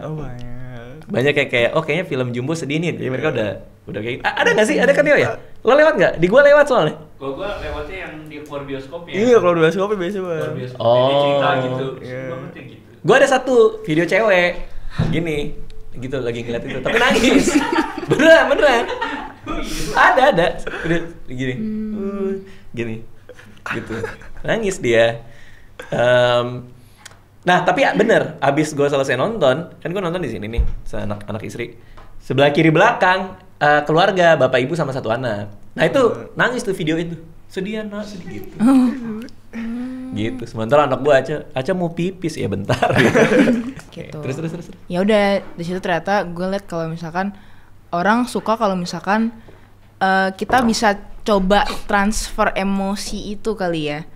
Banyak kayak kayaknya film Jumbo sedih nih. Jadi mereka udah kayak ada nggak sih? Ada kan ya? Lo lewat nggak? Di gua lewat soalnya. Kalau gua lewatnya yang di keluar bioskop ya. Iya, keluar bioskop biasa banget. Jadi cerita gitu. Gitu. Gua ada satu video cewek gini, gitu lagi ngeliat itu, tapi nangis. beneran. Ada. Udah gini. Gini. Gitu. Nangis dia. Nah tapi bener, abis gue selesai nonton, kan gue nonton di sini nih, anak istri. Sebelah kiri belakang keluarga, bapak ibu sama 1 anak. Nah itu nangis tuh video itu, sedih gitu. Gitu. Sementara anak gue Aca mau pipis ya bentar. Gitu. Terus. Ya udah di situ ternyata gue liat kalau misalkan orang suka kalau misalkan kita bisa coba transfer emosi itu kali ya.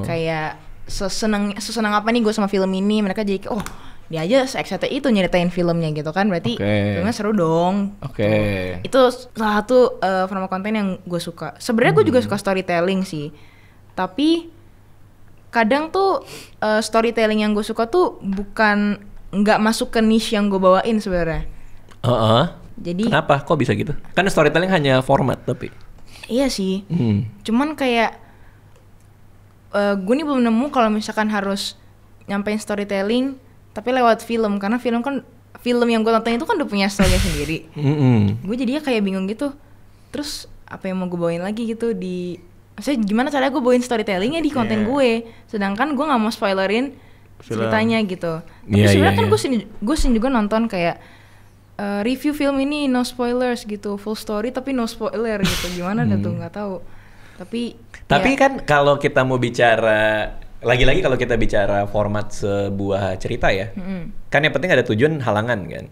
Kayak sesenang apa nih gue sama film ini, mereka jadi kayak, oh dia aja se-excited itu nyeritain filmnya gitu kan, berarti filmnya seru dong. Itu salah satu format konten yang gue suka. Sebenarnya gue juga suka storytelling sih, tapi kadang tuh storytelling yang gue suka tuh bukan nggak masuk ke niche yang gue bawain sebenarnya. Jadi kenapa? Kok bisa gitu? Kan storytelling hanya format tapi. Iya sih. Cuman kayak gue nih belum nemu kalau misalkan harus nyampein storytelling tapi lewat film, karena film yang gue tonton itu kan udah punya story sendiri. Gue jadinya kayak bingung gitu. Terus apa yang mau gue bawain lagi gitu maksudnya gimana caranya gue bawain storytellingnya di konten gue, sedangkan gue nggak mau spoilerin ceritanya gitu. Tapi sebenarnya kan gue sering juga nonton kayak review film ini no spoilers gitu, full story tapi no spoiler gitu. Gimana dah tuh nggak tahu. Tapi kan kalau kita mau bicara lagi-lagi kalau kita bicara format sebuah cerita ya, kan yang penting ada tujuan halangan kan.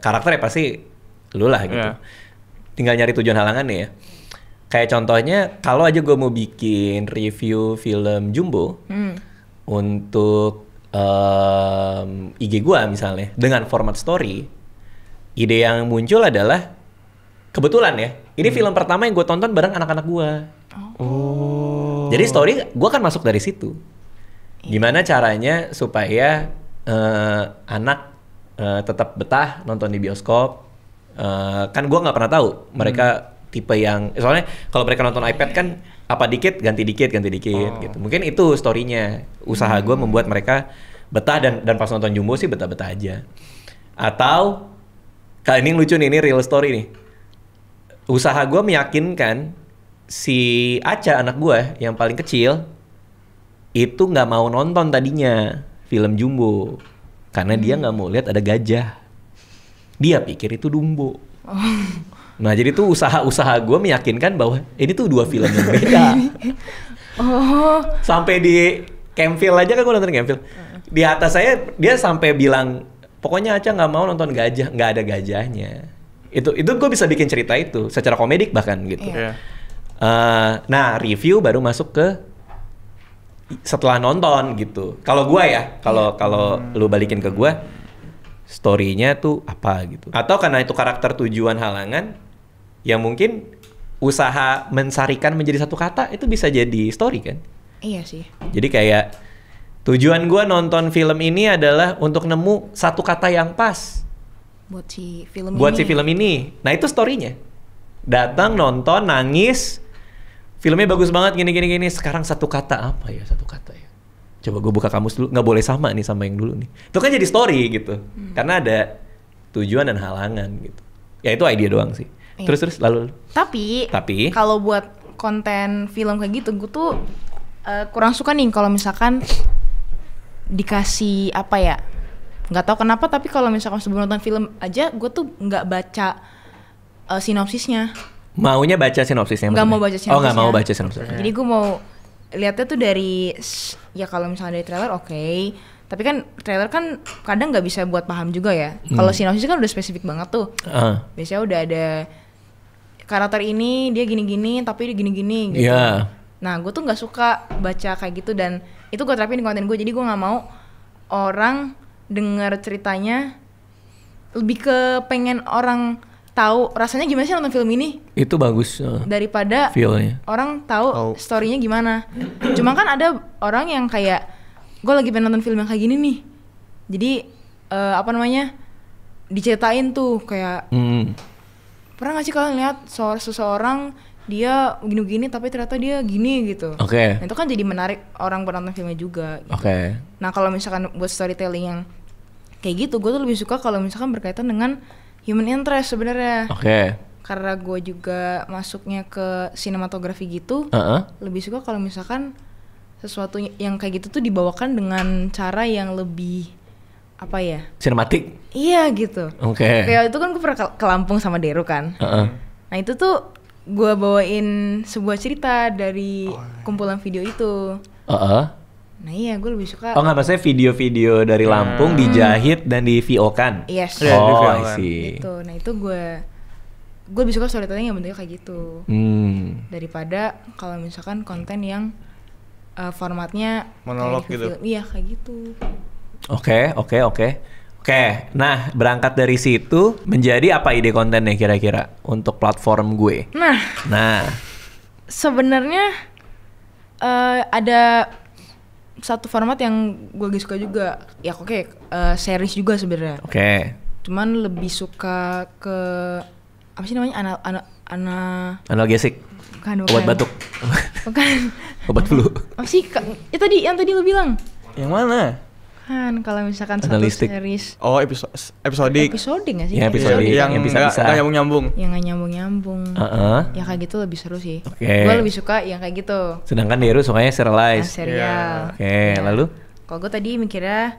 Karakter ya pasti lu lah gitu. Tinggal nyari tujuan halangan ya. Kayak contohnya kalau aja gue mau bikin review film Jumbo untuk IG gue misalnya dengan format story, ide yang muncul adalah kebetulan ya, ini film pertama yang gue tonton bareng anak-anak gue. Jadi story gue kan masuk dari situ. Gimana caranya supaya anak tetap betah nonton di bioskop. Kan gue nggak pernah tahu mereka tipe yang, soalnya kalau mereka nonton iPad kan apa dikit ganti dikit gitu. Mungkin itu storynya. Usaha gue membuat mereka betah dan pas nonton Jumbo sih betah-betah aja. Atau kali ini lucu nih, ini real story nih. Usaha gue meyakinkan si Aca anak gue yang paling kecil itu nggak mau nonton tadinya film Jumbo karena dia nggak mau lihat ada gajah. Dia pikir itu Dumbo. Nah jadi tuh usaha gue meyakinkan bahwa ini tuh dua film yang beda. Sampai di Campville aja kan gue nonton Campville. Di atas saya dia sampai bilang pokoknya Aca nggak mau nonton gajah, nggak ada gajahnya. Itu gue bisa bikin cerita itu secara komedik bahkan gitu. Nah review baru masuk ke setelah nonton gitu. Kalau gue ya, kalau lu balikin ke gue, story-nya tuh apa gitu. Atau karena itu karakter tujuan halangan, yang mungkin usaha mensarikan menjadi satu kata itu bisa jadi story kan? Iya sih. Jadi kayak tujuan gue nonton film ini adalah untuk nemu satu kata yang pas buat si film ini. Nah itu story-nya. Datang nonton nangis, filmnya bagus banget gini. Sekarang satu kata apa ya? Satu kata ya. Coba gue buka kamus dulu. Nggak boleh sama nih sama yang dulu nih. Itu kan jadi story gitu. Karena ada tujuan dan halangan gitu. Ya itu ide doang sih. Terus lalu. Tapi kalau buat konten film kayak gitu, gue tuh kurang suka nih kalau misalkan dikasih apa ya? Nggak tahu kenapa, tapi kalau misalkan sebelum nonton film aja, gue tuh nggak baca sinopsisnya. Maunya baca sinopsisnya? Nggak mau baca sinopsisnya. Oh nggak mau baca sinopsisnya. Jadi gue mau lihatnya tuh dari, ya kalau misalnya dari trailer oke. Tapi kan trailer kan kadang nggak bisa buat paham juga ya. Kalau sinopsis kan udah spesifik banget tuh. Biasanya udah ada karakter ini dia gini-gini tapi dia gini-gini gitu. Nah gue tuh nggak suka baca kayak gitu, dan itu gue terapin di konten gue. Jadi gue nggak mau orang dengar ceritanya lebih ke pengen orang tahu rasanya gimana sih nonton film ini. Itu bagus. Daripada feel-nya. Orang tahu story-nya gimana. Cuma kan ada orang yang kayak gue lagi pengen nonton film yang kayak gini nih. Jadi diceritain tuh kayak pernah gak sih kalian lihat seseorang dia gini-gini tapi ternyata dia gini gitu. Nah, itu kan jadi menarik orang penonton filmnya juga gitu. Nah kalau misalkan buat storytelling yang kayak gitu, gue tuh lebih suka kalau misalkan berkaitan dengan human interest sebenarnya. Karena gue juga masuknya ke sinematografi gitu, lebih suka kalau misalkan sesuatu yang kayak gitu tuh dibawakan dengan cara yang lebih apa ya? Sinematik. Iya gitu. Kayak itu kan gue pernah ke Lampung sama Deru kan. Nah itu tuh gue bawain sebuah cerita dari kumpulan video itu. Nah iya gue lebih suka. Oh nggak, maksudnya video-video dari Lampung dijahit dan di VO kan? Yes. I see. Gitu. Nah itu gue lebih suka storytelling yang bentuknya kayak gitu. Daripada kalau misalkan konten yang formatnya Monolog kayak review gitu. film. Iya kayak gitu. Oke, nah berangkat dari situ menjadi apa ide kontennya kira-kira untuk platform gue? Nah, Sebenarnya ada satu format yang gue lagi suka juga. Ya series juga sebenarnya. oke. Cuman lebih suka ke apa sih namanya? Analgesik, Bukan. obat batuk, Bukan. obat flu. Apa sih? Yang tadi lo bilang. Yang mana? Kan kalau misalkan Analistik. satu series Oh, episodik. episode nggak sih? Ya, episode. Yang bisa-bisa. nggak nyambung-nyambung. Yang nggak nyambung-nyambung. Heeh. Ya kayak gitu lebih seru sih. Oke. Gue lebih suka yang kayak gitu. Sedangkan Deru sukanya Yang serialize. serial. Oke, Ya. lalu? Kalau gue tadi mikirnya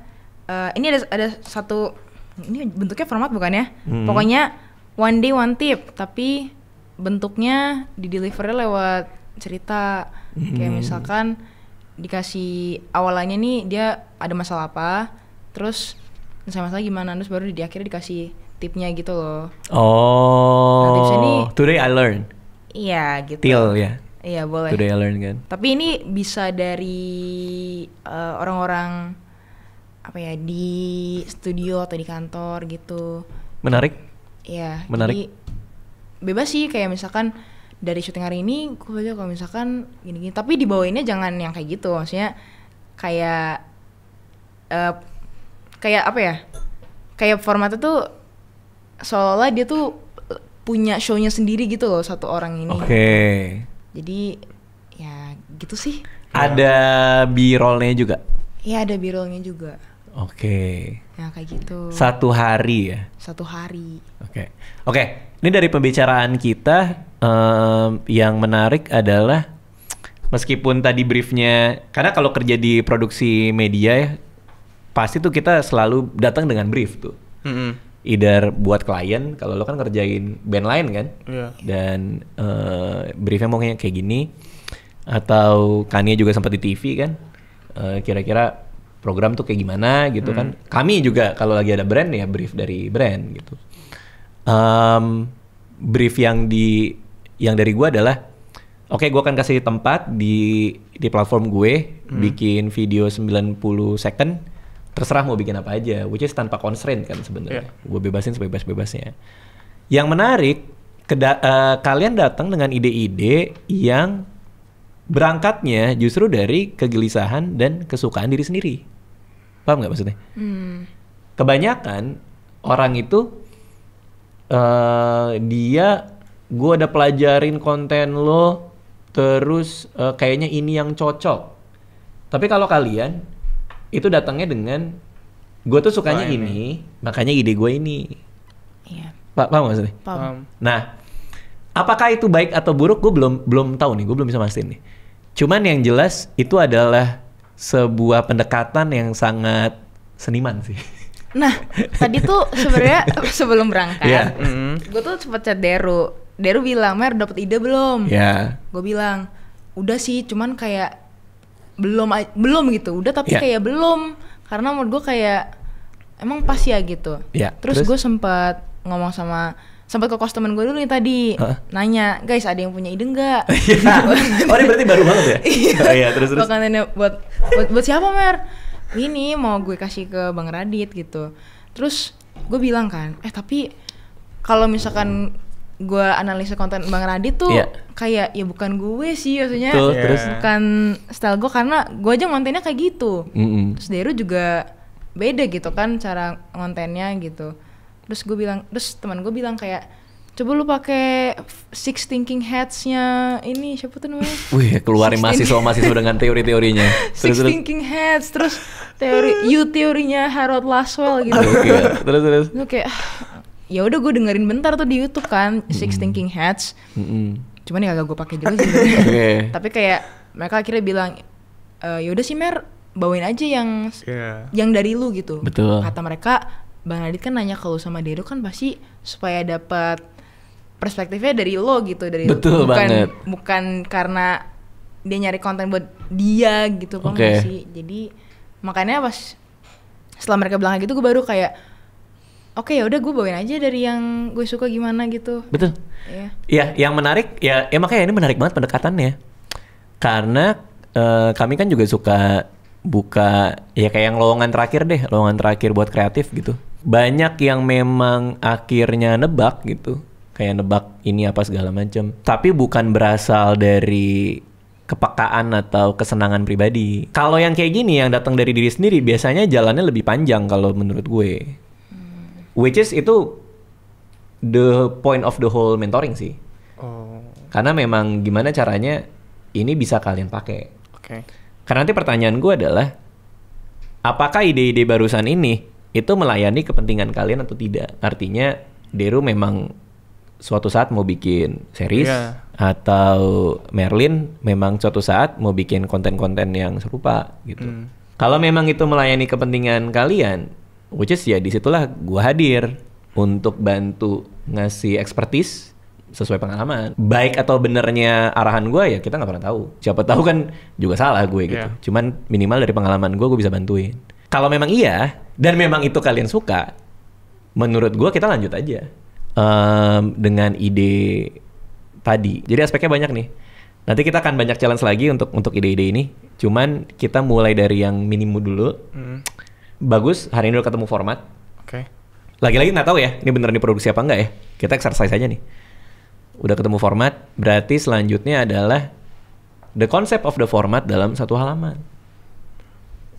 ini ada satu, ini bentuknya format bukan ya? Pokoknya one day one tip, tapi bentuknya di deliver lewat cerita. Kayak misalkan dikasih awalannya nih dia ada masalah apa, terus masalah gimana, terus baru di akhirnya dikasih tipnya gitu loh. Oh. Nah, tipsnya nih- Today I learned. Iya gitu. Till ya. Iya boleh. Today I learned kan. Tapi ini bisa dari orang-orang apa ya di studio atau di kantor gitu. Menarik. Iya. Menarik. Jadi bebas sih kayak misalkan dari syuting hari ini gue aja kalau misalkan gini-gini. Tapi dibawainnya jangan yang kayak gitu. Maksudnya kayak kayak apa ya? Kayak formatnya tuh seolah dia tuh punya show-nya sendiri gitu loh satu orang ini. Oke. Jadi ya gitu sih. Ada B-roll-nya juga. Iya ada B-roll-nya juga. Oke. Ya kayak gitu. Satu hari ya. Satu hari. Oke. Ini dari pembicaraan kita yang menarik adalah meskipun tadi briefnya, karena kalau kerja di produksi media ya, pasti tuh kita selalu datang dengan brief tuh. Either buat klien, kalau lo kan kerjain band lain kan, dan briefnya mau kayak gini, atau Kanye juga sempat di TV kan, kira-kira program tuh kayak gimana gitu kan. Kami juga kalau lagi ada brand ya brief dari brand gitu. Brief yang dari gue adalah, oke, gue akan kasih tempat di platform gue, bikin video 90 second, terserah mau bikin apa aja, which is tanpa constraint kan sebenarnya. Gue bebasin sebebas-bebasnya. Yang menarik, kalian datang dengan ide-ide yang berangkatnya justru dari kegelisahan dan kesukaan diri sendiri. Paham nggak maksudnya? Kebanyakan orang itu gue udah pelajarin konten lo, terus kayaknya ini yang cocok. Tapi kalau kalian itu datangnya dengan gue tuh sukanya ini, makanya ide gue ini. Iya. Paham nggak maksudnya? Paham. Nah, apakah itu baik atau buruk? Gue belum tahu nih, gue belum bisa mastiin nih. Cuman yang jelas itu adalah sebuah pendekatan yang sangat seniman sih. Nah, tadi tuh sebenarnya sebelum berangkat, Iya. gue tuh sempet chat Deru. Deru bilang, Mer dapet ide belum? Ya. Gue bilang, udah sih, cuman kayak belum gitu. Udah tapi Yeah. kayak belum, karena menurut gue kayak emang pas ya gitu. Yeah. Terus Terus? gue sempat ngomong sempat ke customer gue dulu nih tadi, nanya, guys ada yang punya ide nggak? Oh, ini berarti baru banget ya? Oh, iya, terus. Kontennya buat siapa, Mer? Ini mau gue kasih ke Bang Radit gitu. Terus gue bilang kan, tapi kalau misalkan gue analisa konten Bang Radit tuh kayak ya bukan gue sih, maksudnya Terus? bukan style gue, karena gue aja kontennya kayak gitu. Terus Deru juga beda gitu kan cara kontennya gitu. Terus teman gue bilang kayak, coba lu pakai Six Thinking Hats-nya ini siapa tuh namanya? Wih, keluarin mahasiswa dengan teori-teorinya. Six Thinking Hats, terus teorinya Harold Laswell gitu. Terus. Gue kayak ya udah gue dengerin bentar tuh di YouTube kan, Six Thinking Hats. Cuman ya kagak gue pakai juga sih. Tapi kayak mereka akhirnya bilang, ya udah sih Mer, bawain aja yang dari lu gitu. Betul. Kata mereka, Bang Radit kan nanya ke lu sama Deru kan pasti supaya dapat perspektifnya dari lo gitu, dari Betul banget. bukan karena dia nyari konten buat dia gitu kan sih. Jadi makanya pas setelah mereka bilang gitu gue baru kayak oke, ya udah gue bawain aja dari yang gue suka gimana gitu. Betul. Iya, yang menarik ya makanya ini menarik banget pendekatannya. Karena kami kan juga suka buka ya kayak yang lowongan terakhir buat kreatif gitu. Banyak yang memang akhirnya nebak gitu, kayak nebak ini apa segala macam. Tapi bukan berasal dari kepekaan atau kesenangan pribadi. Kalau yang kayak gini yang datang dari diri sendiri biasanya jalannya lebih panjang kalau menurut gue. Which is itu the point of the whole mentoring sih. Karena memang gimana caranya ini bisa kalian pakai. Oke. Karena nanti pertanyaan gue adalah apakah ide-ide barusan ini itu melayani kepentingan kalian atau tidak? Artinya Deru memang suatu saat mau bikin series atau Merlin memang suatu saat mau bikin konten-konten yang serupa gitu. Kalau memang itu melayani kepentingan kalian, which is ya disitulah gue hadir untuk bantu ngasih expertise sesuai pengalaman. Baik atau benernya arahan gue ya kita nggak pernah tahu. Siapa tahu kan juga salah gue gitu. Cuman minimal dari pengalaman gue bisa bantuin. Kalau memang iya dan memang itu kalian suka, menurut gue kita lanjut aja dengan ide tadi. Jadi aspeknya banyak nih. Nanti kita akan banyak challenge lagi untuk ide-ide ini. Cuman kita mulai dari yang minimum dulu. Bagus, hari ini udah ketemu format. Oke. Lagi-lagi nggak tahu ya, ini bener diproduksi apa enggak ya. Kita exercise aja nih. Udah ketemu format, berarti selanjutnya adalah the concept of the format dalam satu halaman.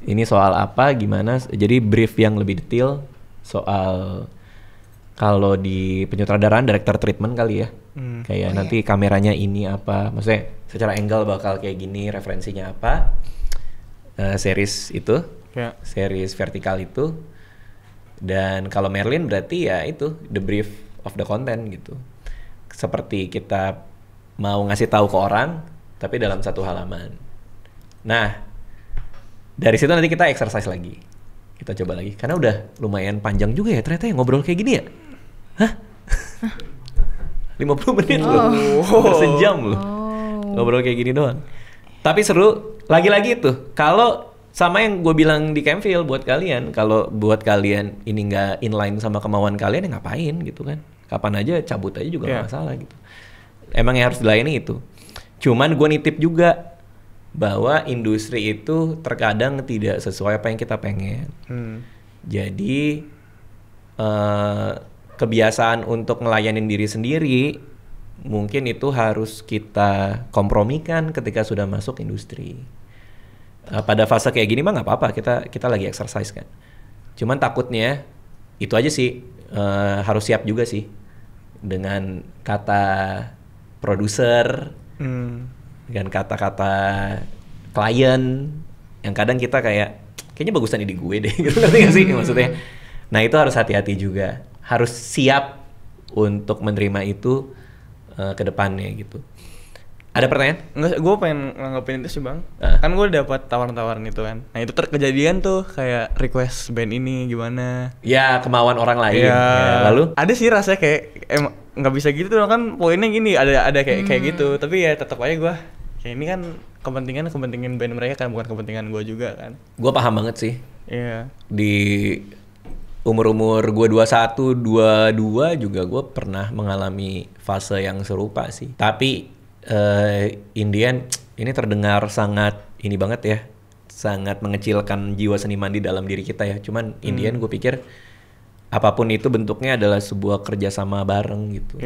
Ini soal apa, gimana, jadi brief yang lebih detail soal kalau di penyutradaraan director treatment kali ya. Kayak nanti kameranya ini apa, maksudnya secara angle bakal kayak gini, referensinya apa. Series itu, series vertikal itu. Dan kalau Merlin berarti ya itu the brief of the content gitu. Seperti kita mau ngasih tahu ke orang, tapi dalam satu halaman. Nah, dari situ nanti kita exercise lagi. Kita coba lagi. Karena udah lumayan panjang juga ya ternyata yang ngobrol kayak gini ya. Hah? 50 menit loh. Sejam loh. Ngobrol kayak gini doang. Tapi seru. Lagi-lagi itu. Kalau sama yang gue bilang di Campfield buat kalian. Kalau buat kalian ini nggak inline sama kemauan kalian, ya ngapain gitu kan. Kapan aja cabut aja juga nggak masalah gitu. Emang yang harus dilayani itu. Cuman gue nitip juga bahwa industri itu terkadang tidak sesuai apa yang kita pengen. Jadi kebiasaan untuk ngelayanin diri sendiri mungkin itu harus kita kompromikan ketika sudah masuk industri. Pada fase kayak gini mah nggak apa-apa, kita lagi exercise kan. Cuman takutnya itu aja sih, harus siap juga sih dengan kata produser, dengan kata-kata klien yang kadang kita kayaknya bagusan ide gue deh, gitu ngerti gak sih maksudnya? Nah itu harus hati-hati juga, harus siap untuk menerima itu ke depannya gitu. Ada pertanyaan? Enggak, gue pengen nanggepin itu sih bang. Kan gue dapat tawaran-tawaran itu kan. Nah itu kejadian tuh kayak request band ini gimana? Ya kemauan orang lain. Ya, lalu? Ada sih rasanya kayak emang nggak bisa gitu tuh kan, poinnya gini, ada kayak gitu. Tapi ya tetap aja gue kayak ini kan kepentingan band mereka kan, bukan kepentingan gue juga kan. Gue paham banget sih. Iya. Di umur gue 21, 22 juga gue pernah mengalami fase yang serupa sih. Tapi Indian ini terdengar sangat ini banget ya, sangat mengecilkan jiwa seniman di dalam diri kita ya. Cuman Indian gue pikir apapun itu bentuknya adalah sebuah kerjasama bareng gitu.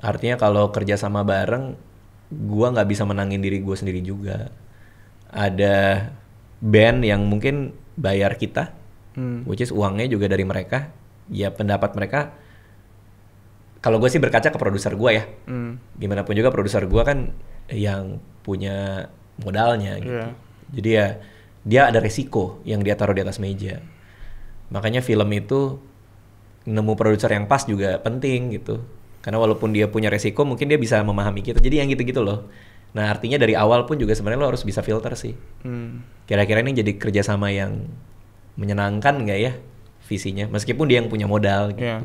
Artinya kalau kerjasama bareng, gue nggak bisa menangin diri gue sendiri juga. Ada band yang mungkin bayar kita, which is uangnya juga dari mereka. Ya pendapat mereka. Kalau gue sih berkaca ke produser gue ya. Gimana pun juga produser gue kan yang punya modalnya gitu. Jadi ya dia ada resiko yang dia taruh di atas meja. Makanya film itu nemu produser yang pas juga penting gitu. Karena walaupun dia punya resiko, mungkin dia bisa memahami kita. Jadi yang gitu-gitu loh. Nah artinya dari awal pun juga sebenarnya lo harus bisa filter sih. Kira-kira ini jadi kerjasama yang menyenangkan nggak ya visinya? Meskipun dia yang punya modal gitu.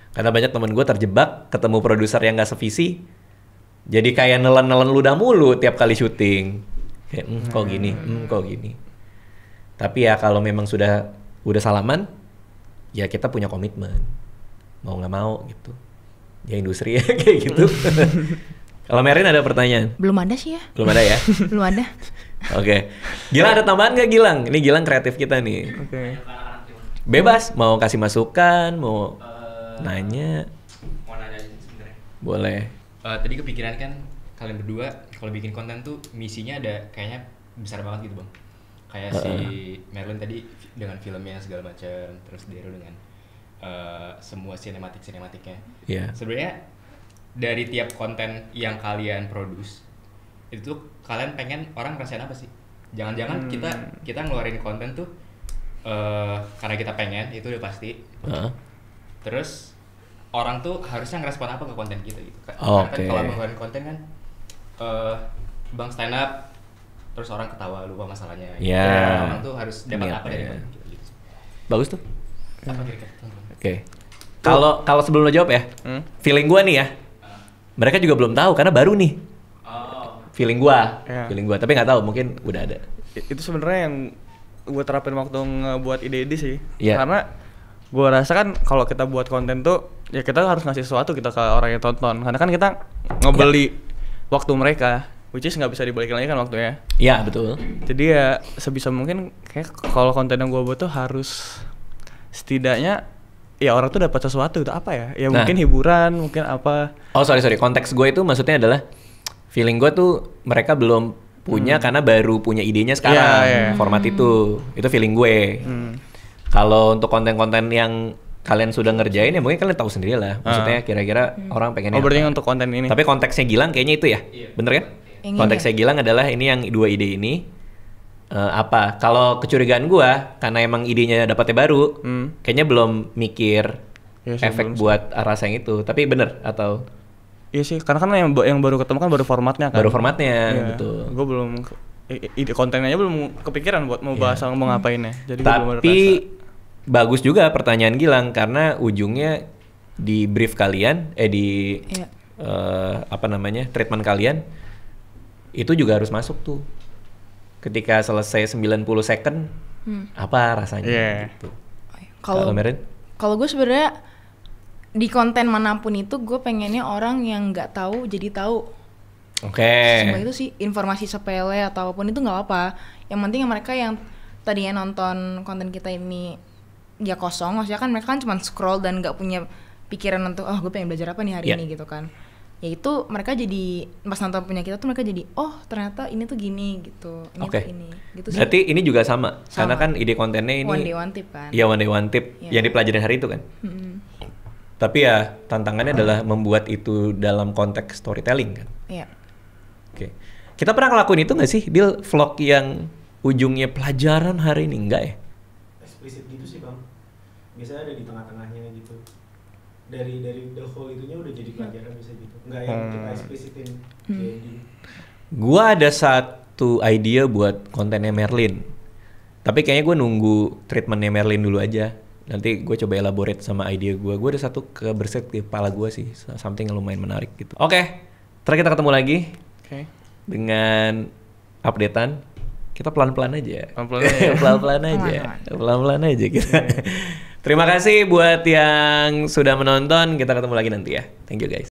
Karena banyak temen gue terjebak ketemu produser yang gak sevisi, jadi kayak nelen-nelen ludah mulu tiap kali syuting. Kayak kok gini. Tapi ya kalau memang udah salaman, ya kita punya komitmen, mau nggak mau gitu. Ya industri ya kayak gitu. Kalau Merin ada pertanyaan? Belum ada sih ya. Belum ada ya? Belum ada. Oke. Gilang ada tambahan nggak Gilang? Ini Gilang kreatif kita nih. Oke. Bebas, mau kasih masukan, mau nanya, Mau nanya aja sebenarnya. boleh. Tadi kepikiran kan kalian berdua kalau bikin konten tuh misinya ada kayaknya besar banget gitu bang. Kayak si Merlin tadi dengan filmnya segala macam, terus Dero dengan semua sinematiknya. Iya. Sebenarnya dari tiap konten yang kalian produce itu tuh kalian pengen orang ngerasain apa sih? Jangan-jangan kita ngeluarin konten tuh karena kita pengen, itu udah pasti. Terus orang tuh harusnya ngerespon apa ke konten kita gitu. Karena kan kalau ngeluarin konten kan bang stand up terus orang ketawa lupa masalahnya. Yeah. Orang tuh harus dapat apa dari konten kita gitu. Bagus tuh. Apa kira-kira? Oke. Kalau sebelum lo jawab ya, feeling gua nih ya, mereka juga belum tahu karena baru nih. Feeling gua, tapi nggak tahu mungkin udah ada. Itu sebenarnya yang gue terapin waktu ngebuat ide-ide sih. Iya. Karena gue rasa kan kalau kita buat konten tuh ya kita harus ngasih sesuatu kita ke orang yang tonton. Karena kan kita ngebeli waktu mereka, which is nggak bisa dibalikin lagi kan waktunya. Iya betul. Jadi ya sebisa mungkin kayak kalau konten yang gue buat tuh harus setidaknya ya orang tuh dapat sesuatu itu apa ya? Ya mungkin hiburan, mungkin apa. Oh sorry, konteks gue itu maksudnya adalah feeling gue tuh mereka belum punya karena baru punya idenya sekarang. Format itu feeling gue. Kalau untuk konten-konten yang kalian sudah ngerjain ya mungkin kalian tahu sendiri lah. Maksudnya kira-kira orang pengennya berarti apa. untuk konten ini. Tapi konteksnya Gilang kayaknya itu ya, bener kan? Konteksnya Gilang adalah ini yang dua ide ini apa? Kalau kecurigaan gua karena emang idenya dapatnya baru, kayaknya belum mikir efek buat rasa yang itu. Tapi bener atau? Iya sih, karena kan yang baru ketemu kan baru formatnya kan. Baru formatnya, betul. Gue belum ide kontennya belum kepikiran buat mau bahas mau ngapainnya. Jadi tapi bagus juga pertanyaan Gilang karena ujungnya di brief kalian treatment kalian itu juga harus masuk tuh. Ketika selesai 90 second apa rasanya gitu. Kalau Merin? Kalau gue sebenarnya di konten manapun itu gue pengennya orang yang nggak tahu jadi tahu. Semua itu sih informasi sepele atau apapun itu nggak apa. Yang penting mereka yang tadinya nonton konten kita ini ya kosong, maksudnya kan mereka kan cuma scroll dan nggak punya pikiran untuk gue pengen belajar apa nih hari ini gitu kan. Ya itu mereka jadi pas nonton punya kita tuh mereka jadi ternyata ini tuh gini gitu. Ini tuh ini gitu sih. Berarti ini juga sama. Karena kan ide kontennya ini one day one tip kan. Iya one day one tip yang dipelajarin hari itu kan. Tapi ya tantangannya adalah membuat itu dalam konteks storytelling kan. Iya. Oke. Kita pernah ngelakuin itu nggak sih, Dil, vlog yang ujungnya pelajaran hari ini? Enggak ya? Eksplisit gitu sih bang. Biasanya ada di tengah-tengahnya gitu. Dari the whole itunya udah jadi pelajaran bisa gitu. Enggak yang kita eksplisitin di ending. Gua ada satu ide buat kontennya Merlin. Tapi kayaknya gue nunggu treatmentnya Merlin dulu aja. Nanti gue coba elaborate sama ide gue. Gue ada satu keberset di kepala gue sih, something yang lumayan menarik gitu. Oke, ntar kita ketemu lagi dengan updatean. Kita pelan-pelan aja. Pelan-pelan aja kita. Terima kasih buat yang sudah menonton. Kita ketemu lagi nanti ya. Thank you guys.